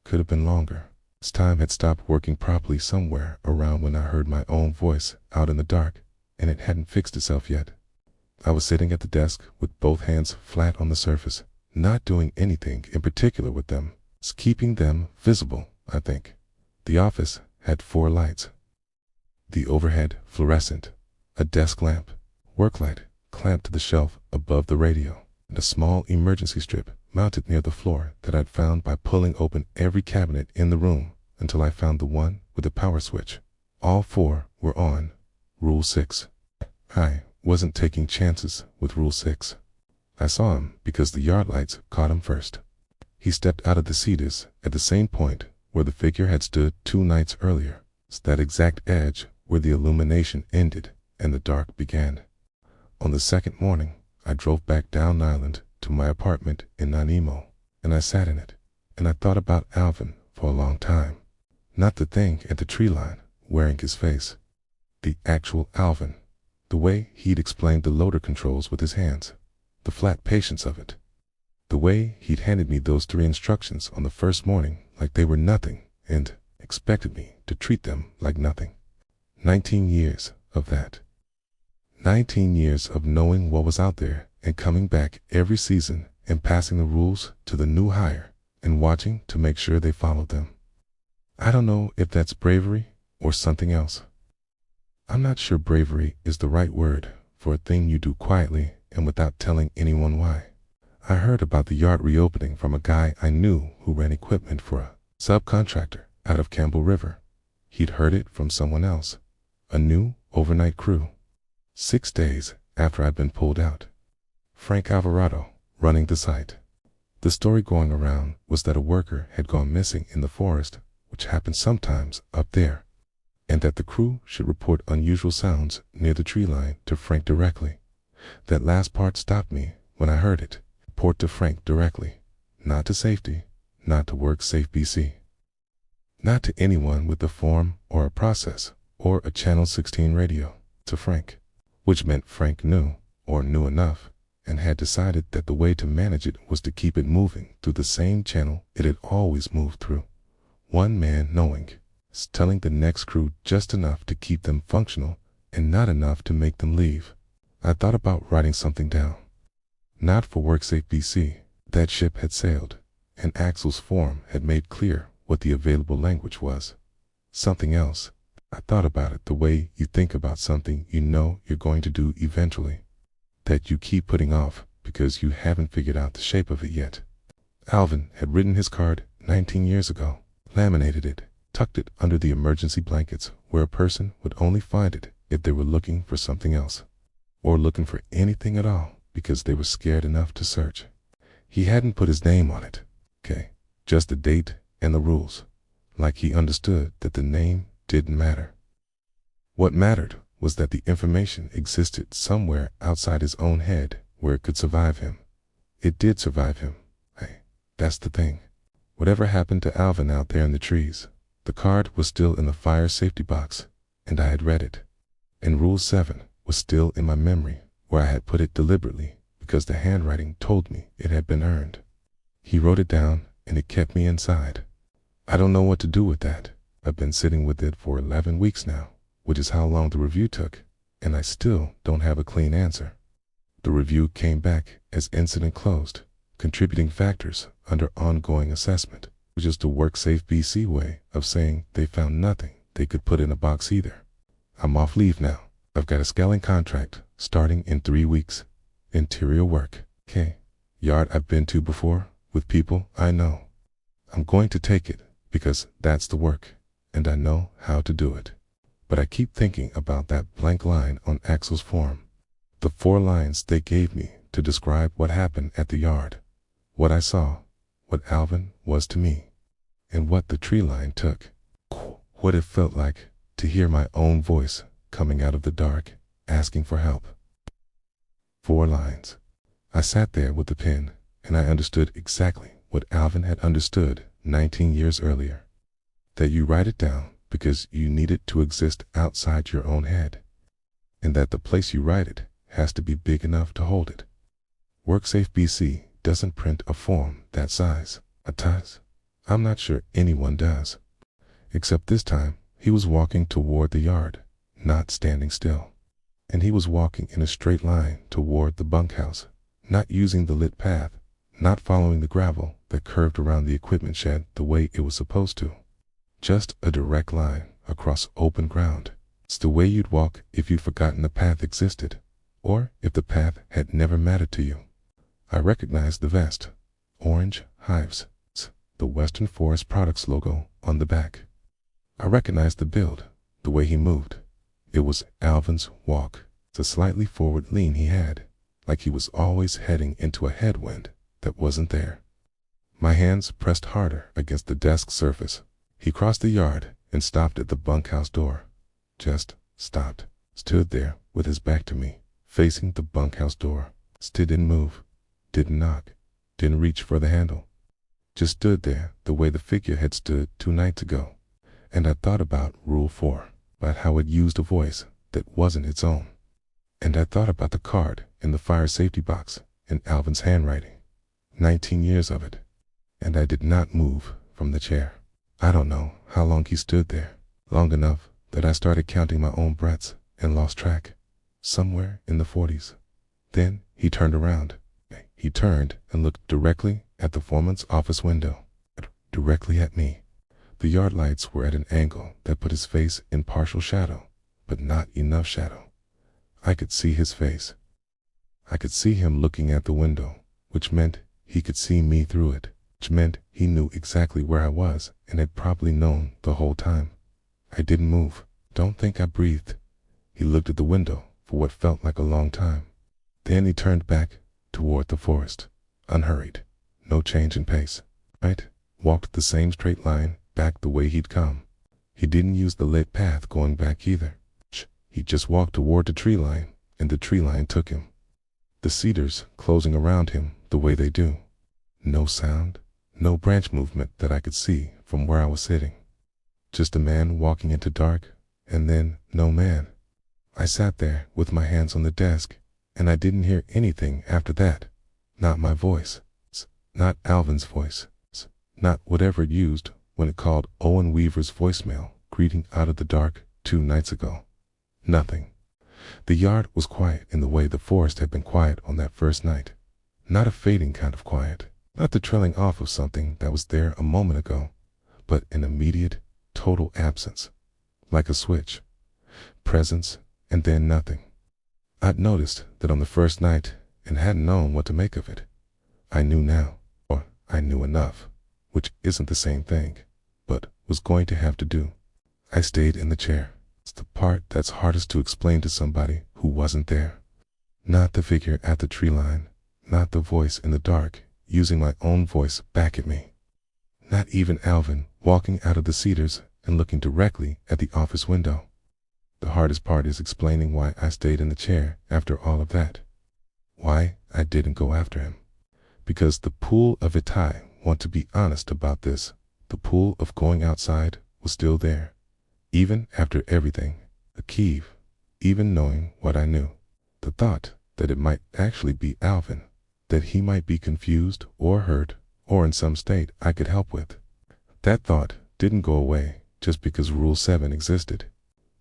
Speaker 5: Could have been longer. His time had stopped working properly somewhere around when I heard my own voice out in the dark, and it hadn't fixed itself yet. I was sitting at the desk with both hands flat on the surface, not doing anything in particular with them, It's keeping them visible, I think. The office had 4 lights. The overhead fluorescent, a desk lamp, work light clamped to the shelf above the radio, and a small emergency strip mounted near the floor that I'd found by pulling open every cabinet in the room until I found the one with the power switch. All 4 were on. Rule 6. I wasn't taking chances with Rule 6. I saw him because the yard lights caught him first. He stepped out of the cedars at the same point where the figure had stood 2 nights earlier. It's that exact edge where the illumination ended and the dark began. On the second morning, I drove back down Island to my apartment in Nanaimo, and I sat in it, and I thought about Alvin for a long time. Not the thing at the tree line, wearing his face. The actual Alvin. The way he'd explained the loader controls with his hands. The flat patience of it. The way he'd handed me those 3 instructions on the first morning like they were nothing and expected me to treat them like nothing. 19 years of that. 19 years of knowing what was out there and coming back every season and passing the rules to the new hire and watching to make sure they followed them. I don't know if that's bravery or something else. I'm not sure bravery is the right word for a thing you do quietly and without telling anyone why. I heard about the yard reopening from a guy I knew who ran equipment for a subcontractor out of Campbell River. He'd heard it from someone else, a new overnight crew. 6 days after I'd been pulled out. Frank Alvarado running the site. The story going around was that a worker had gone missing in the forest, which happens sometimes up there, and that the crew should report unusual sounds near the tree line to Frank directly. That last part stopped me when I heard it. Report to Frank directly, not to safety, not to WorkSafe BC. Not to anyone with a form or a process or a Channel 16 radio, to Frank, which meant Frank knew, or knew enough, and had decided that the way to manage it was to keep it moving through the same channel it had always moved through. One man knowing, telling the next crew just enough to keep them functional and not enough to make them leave. I thought about writing something down. Not for WorkSafe BC. That ship had sailed, and Axel's form had made clear what the available language was. Something else. I thought about it the way you think about something you know you're going to do eventually, that you keep putting off because you haven't figured out the shape of it yet. Alvin had written his card 19 years ago, laminated it, tucked it under the emergency blankets where a person would only find it if they were looking for something else, or looking for anything at all because they were scared enough to search. He hadn't put his name on it, just the date and the rules, like he understood that the name didn't matter. What mattered was that the information existed somewhere outside his own head where it could survive him. It did survive him. That's the thing. Whatever happened to Alvin out there in the trees, the card was still in the fire safety box, and I had read it. And Rule 7 was still in my memory, where I had put it deliberately because the handwriting told me it had been earned. He wrote it down, and it kept me inside. I don't know what to do with that. I've been sitting with it for 11 weeks now, which is how long the review took, and I still don't have a clean answer. The review came back as incident closed, contributing factors under ongoing assessment, which is the WorkSafe BC way of saying they found nothing they could put in a box either. I'm off leave now. I've got a scaling contract starting in 3 weeks. Interior work. Yard I've been to before with people I know. I'm going to take it because that's the work, and I know how to do it. But I keep thinking about that blank line on Axel's form. The 4 lines they gave me to describe what happened at the yard, what I saw, what Alvin was to me, and what the tree line took. What it felt like to hear my own voice coming out of the dark, asking for help. 4 lines. I sat there with the pen, and I understood exactly what Alvin had understood 19 years earlier. That you write it down because you need it to exist outside your own head, and that the place you write it has to be big enough to hold it. WorkSafe BC doesn't print a form that size. I'm not sure anyone does. Except this time, he was walking toward the yard, not standing still. And he was walking in a straight line toward the bunkhouse, not using the lit path, not following the gravel that curved around the equipment shed the way it was supposed to. Just a direct line across open ground. It's the way you'd walk if you'd forgotten the path existed, or if the path had never mattered to you. I recognized the vest, orange hives, the Western Forest Products logo on the back. I recognized the build, the way he moved. It was Alvin's walk, the slightly forward lean he had, like he was always heading into a headwind that wasn't there. My hands pressed harder against the desk surface. He crossed the yard and stopped at the bunkhouse door. Just stopped, stood there with his back to me, facing the bunkhouse door. Still didn't move, didn't knock, didn't reach for the handle. Just stood there the way the figure had stood 2 nights ago. And I thought about Rule 4, about how it used a voice that wasn't its own. And I thought about the card in the fire safety box in Alvin's handwriting. 19 years of it. And I did not move from the chair. I don't know how long he stood there. Long enough that I started counting my own breaths and lost track. Somewhere in the 40s. Then he turned around. He turned and looked directly at the foreman's office window. Directly at me. The yard lights were at an angle that put his face in partial shadow, but not enough shadow. I could see his face. I could see him looking at the window, which meant he could see me through it, which meant he knew exactly where I was and had probably known the whole time. I didn't move. Don't think I breathed. He looked at the window for what felt like a long time. Then he turned back toward the forest, unhurried, no change in pace. Right? Walked the same straight line back the way he'd come. He didn't use the lit path going back either. He just walked toward the tree line, and the tree line took him. The cedars closing around him the way they do. No sound, no branch movement that I could see from where I was sitting. Just a man walking into dark, and then no man. I sat there with my hands on the desk, and I didn't hear anything after that. Not my voice. Not Alvin's voice. Not whatever it used when it called Owen Weaver's voicemail greeting out of the dark 2 nights ago. Nothing. The yard was quiet in the way the forest had been quiet on that first night. Not a fading kind of quiet. Not the trailing off of something that was there a moment ago, but an immediate, total absence. Like a switch. Presence, and then nothing. I'd noticed that on the first night and hadn't known what to make of it. I knew now, or I knew enough, which isn't the same thing, but was going to have to do. I stayed in the chair. It's the part that's hardest to explain to somebody who wasn't there. Not the figure at the tree line, not the voice in the dark, using my own voice back at me. Not even Alvin walking out of the cedars and looking directly at the office window. The hardest part is explaining why I stayed in the chair after all of that. Why I didn't go after him. Because the pull of it, I want to be honest about this, the pull of going outside was still there. Even after everything, a Kiev, even knowing what I knew. The thought that it might actually be Alvin, that he might be confused or hurt or in some state I could help with. That thought didn't go away just because Rule 7 existed.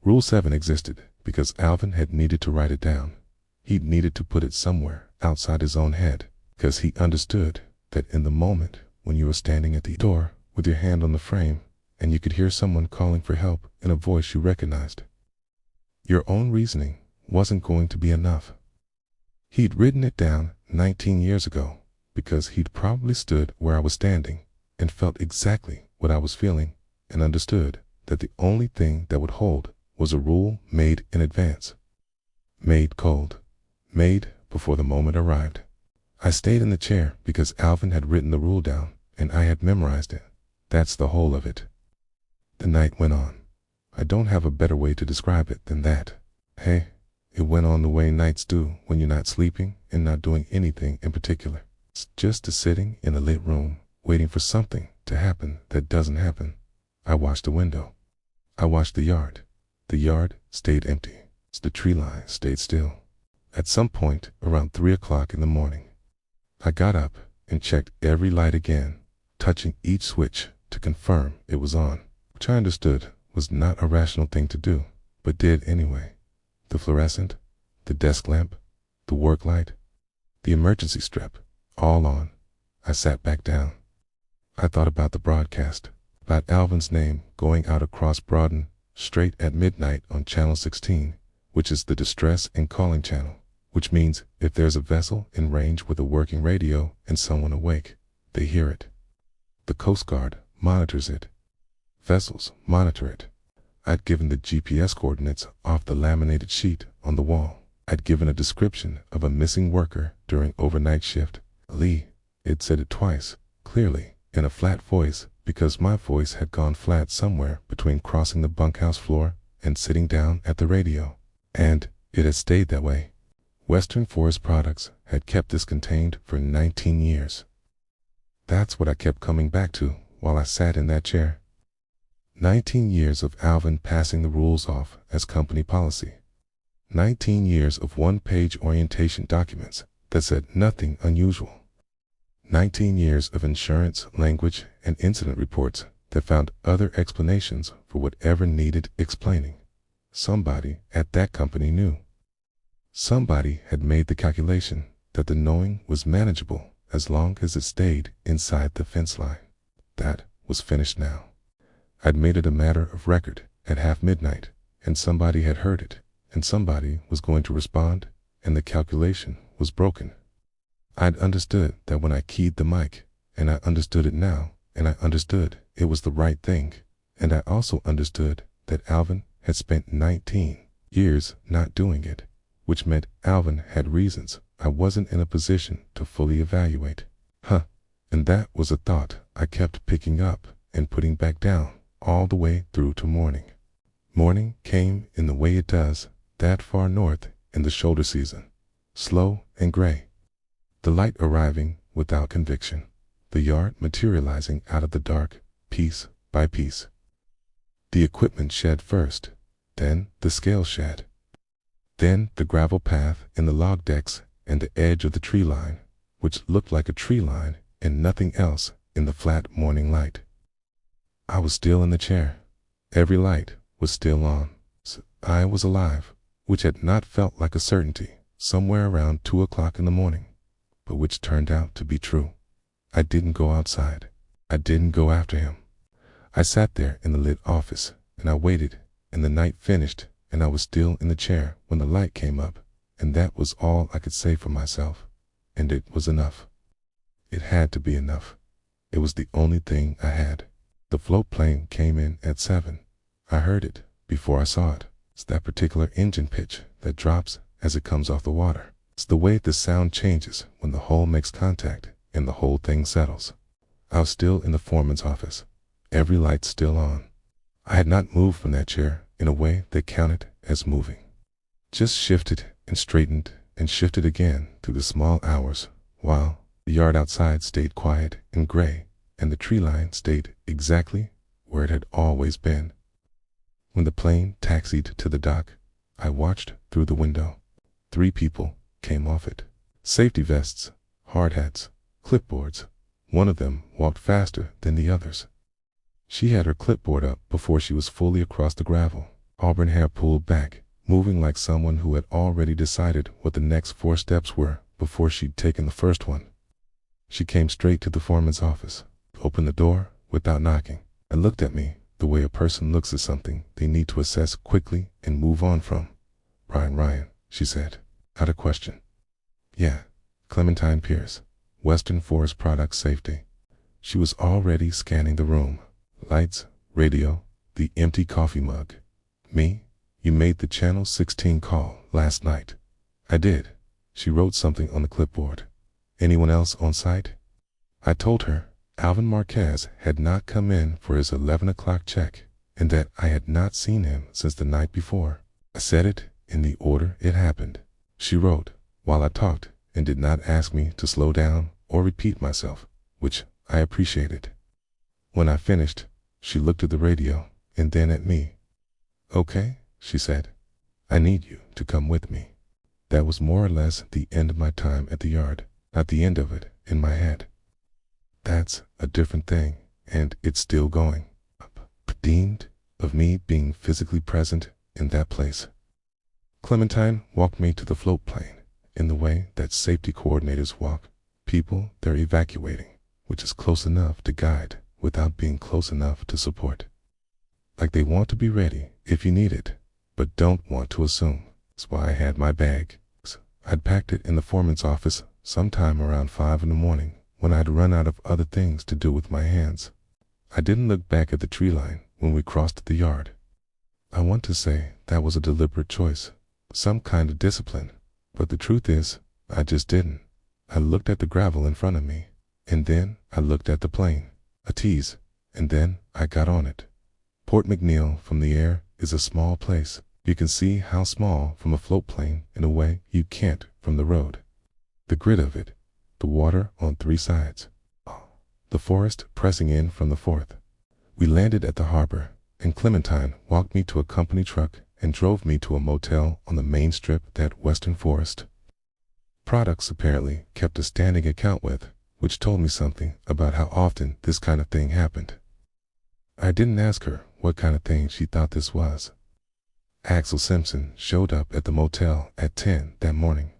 Speaker 5: Rule 7 existed because Alvin had needed to write it down. He'd needed to put it somewhere outside his own head, because he understood that in the moment when you were standing at the door with your hand on the frame and you could hear someone calling for help in a voice you recognized, your own reasoning wasn't going to be enough. He'd written it down 19 years ago because he'd probably stood where I was standing and felt exactly what I was feeling and understood that the only thing that would hold was a rule made in advance. Made cold. Made before the moment arrived. I stayed in the chair because Alvin had written the rule down and I had memorized it. That's the whole of it. The night went on. I don't have a better way to describe it than that. Hey, it went on the way nights do when you're not sleeping and not doing anything in particular. It's just a sitting in a lit room, waiting for something to happen that doesn't happen. I watched the window. I watched the yard. The yard stayed empty. The tree line stayed still. At some point around 3 o'clock in the morning, I got up and checked every light again, touching each switch to confirm it was on, which I understood was not a rational thing to do, but did anyway. The fluorescent, the desk lamp, the work light, the emergency strip, all on. I sat back down. I thought about the broadcast, about Alvin's name going out across Broaden, straight at midnight on Channel 16, which is the distress and calling channel, which means if there's a vessel in range with a working radio and someone awake, they hear it. The Coast Guard monitors it. Vessels monitor it. I'd given the GPS coordinates off the laminated sheet on the wall. I'd given a description of a missing worker during overnight shift. Lee, it said it twice, clearly, in a flat voice, because my voice had gone flat somewhere between crossing the bunkhouse floor and sitting down at the radio. And it had stayed that way. Western Forest Products had kept this contained for 19 years. That's what I kept coming back to while I sat in that chair. 19 years of Alvin passing the rules off as company policy. 19 years of one-page orientation documents that said nothing unusual. 19 years of insurance, language, and incident reports that found other explanations for whatever needed explaining. Somebody at that company knew. Somebody had made the calculation that the knowing was manageable as long as it stayed inside the fence line. That was finished now. I'd made it a matter of record at half midnight, and somebody had heard it, and somebody was going to respond, and the calculation was broken. I'd understood that when I keyed the mic, and I understood it now, and I understood it was the right thing, and I also understood that Alvin had spent 19 years not doing it, which meant Alvin had reasons I wasn't in a position to fully evaluate. And that was a thought I kept picking up and putting back down all the way through to morning. Morning came in the way it does that far north in the shoulder season, slow and gray. The light arriving without conviction, the yard materializing out of the dark, piece by piece. The equipment shed first, then the scale shed. Then the gravel path and the log decks and the edge of the tree line, which looked like a tree line and nothing else in the flat morning light. I was still in the chair. Every light was still on. So I was alive, which had not felt like a certainty somewhere around 2 o'clock in the morning, but which turned out to be true. I didn't go outside. I didn't go after him. I sat there in the lit office, and I waited, and the night finished, and I was still in the chair when the light came up, and that was all I could say for myself, and it was enough. It had to be enough. It was the only thing I had. The float plane came in at 7. I heard it before I saw it. It's that particular engine pitch that drops as it comes off the water. It's the way the sound changes when the hull makes contact and the whole thing settles. I was still in the foreman's office, every light still on. I had not moved from that chair in a way that counted as moving. Just shifted and straightened and shifted again through the small hours, while the yard outside stayed quiet and gray, and the tree line stayed exactly where it had always been. When the plane taxied to the dock, I watched through the window. 3 people came off it. Safety vests, hard hats, clipboards. One of them walked faster than the others. She had her clipboard up before she was fully across the gravel, auburn hair pulled back, moving like someone who had already decided what the next 4 steps were before she'd taken the first one. She came straight to the foreman's office, opened the door without knocking, and looked at me the way a person looks at something they need to assess quickly and move on from. "Brian Ryan," she said, out of question. "Yeah, Clementine Pierce, Western Forest Products Safety." She was already scanning the room. Lights, radio, the empty coffee mug. "Me? You made the Channel 16 call last night." "I did." She wrote something on the clipboard. "Anyone else on site?" I told her Alvin Marquez had not come in for his 11 o'clock check, and that I had not seen him since the night before. I said it in the order it happened. She wrote while I talked and did not ask me to slow down or repeat myself, which I appreciated. When I finished, she looked at the radio and then at me. "Okay," she said. "I need you to come with me." That was more or less the end of my time at the yard, not the end of it in my head. That's a different thing, and it's still going. Redeemed of me being physically present in that place. Clementine walked me to the float plane in the way that safety coordinators walk people they're evacuating which is close enough to guide without being close enough to support. Like they want to be ready if you need it, but don't want to assume. That's why I had my bag. I'd packed it in the foreman's office sometime around 5 in the morning when I'd run out of other things to do with my hands. I didn't look back at the tree line when we crossed the yard. I want to say that was a deliberate choice, some kind of discipline, but the truth is, I just didn't. I looked at the gravel in front of me, and then I looked at the plane, a tease, and then I got on it. Port McNeil from the air is a small place. You can see how small from a float plane in a way you can't from the road. The grid of it, the water on 3 sides, the forest pressing in from the 4th. We landed at the harbor, and Clementine walked me to a company truck and drove me to a motel on the main strip that Western Forest Products apparently kept a standing account with, which told me something about how often this kind of thing happened. I didn't ask her what kind of thing she thought this was. Axel Simpson showed up at the motel at 10 that morning.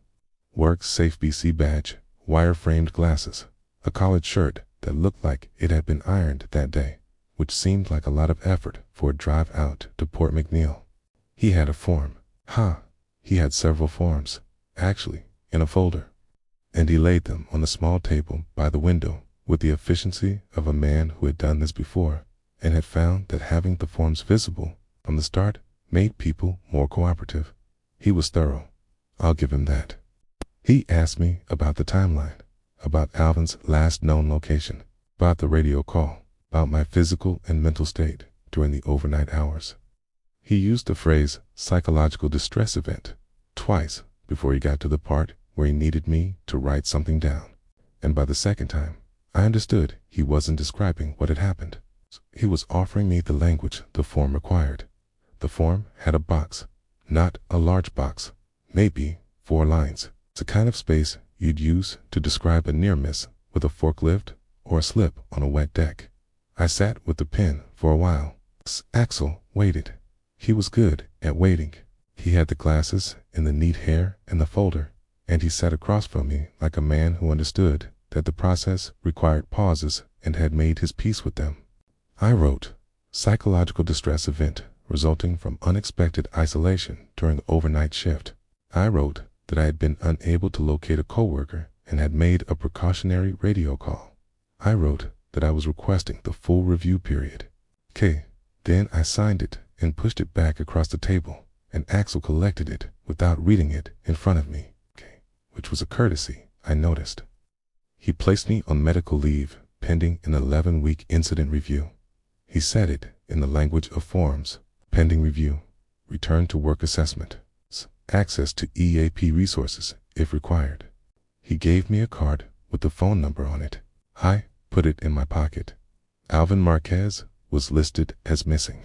Speaker 5: Work Safe BC badge, wire-framed glasses, a collared shirt that looked like it had been ironed that day, which seemed like a lot of effort for a drive out to Port McNeil. He had a form. He had several forms, actually, in a folder, and he laid them on the small table by the window with the efficiency of a man who had done this before and had found that having the forms visible from the start made people more cooperative. He was thorough. I'll give him that. He asked me about the timeline, about Alvin's last known location, about the radio call, about my physical and mental state during the overnight hours. He used the phrase psychological distress event twice before he got to the part where he needed me to write something down, and by the second time, I understood he wasn't describing what had happened. He was offering me the language the form required. The form had a box, not a large box, maybe 4 lines. It's a kind of space you'd use to describe a near miss with a forklift or a slip on a wet deck. I sat with the pen for a while. Axel waited. He was good at waiting. He had the glasses and the neat hair and the folder, and he sat across from me like a man who understood that the process required pauses and had made his peace with them. I wrote, psychological distress event resulting from unexpected isolation during the overnight shift. I wrote that I had been unable to locate a coworker and had made a precautionary radio call. I wrote that I was requesting the full review period. Then I signed it and pushed it back across the table, and Axel collected it without reading it in front of me, which was a courtesy, I noticed. He placed me on medical leave pending an 11-week incident review. He said it in the language of forms: pending review, return to work assessment, access to EAP resources if required. He gave me a card with the phone number on it. I put it in my pocket. Alvin Marquez was listed as missing.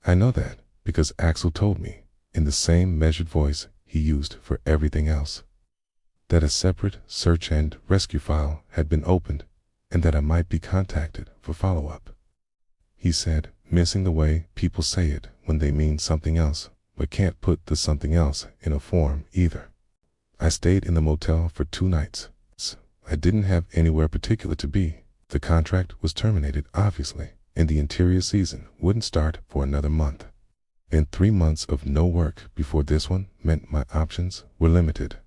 Speaker 5: I know that because Axel told me, in the same measured voice he used for everything else, that a separate search and rescue file had been opened and that I might be contacted for follow-up. He said, missing the way people say it when they mean something else, but can't put the something else in a form either. I stayed in the motel for 2 nights. I didn't have anywhere particular to be. The contract was terminated, obviously, and the interior season wouldn't start for another month. And 3 months of no work before this one meant my options were limited.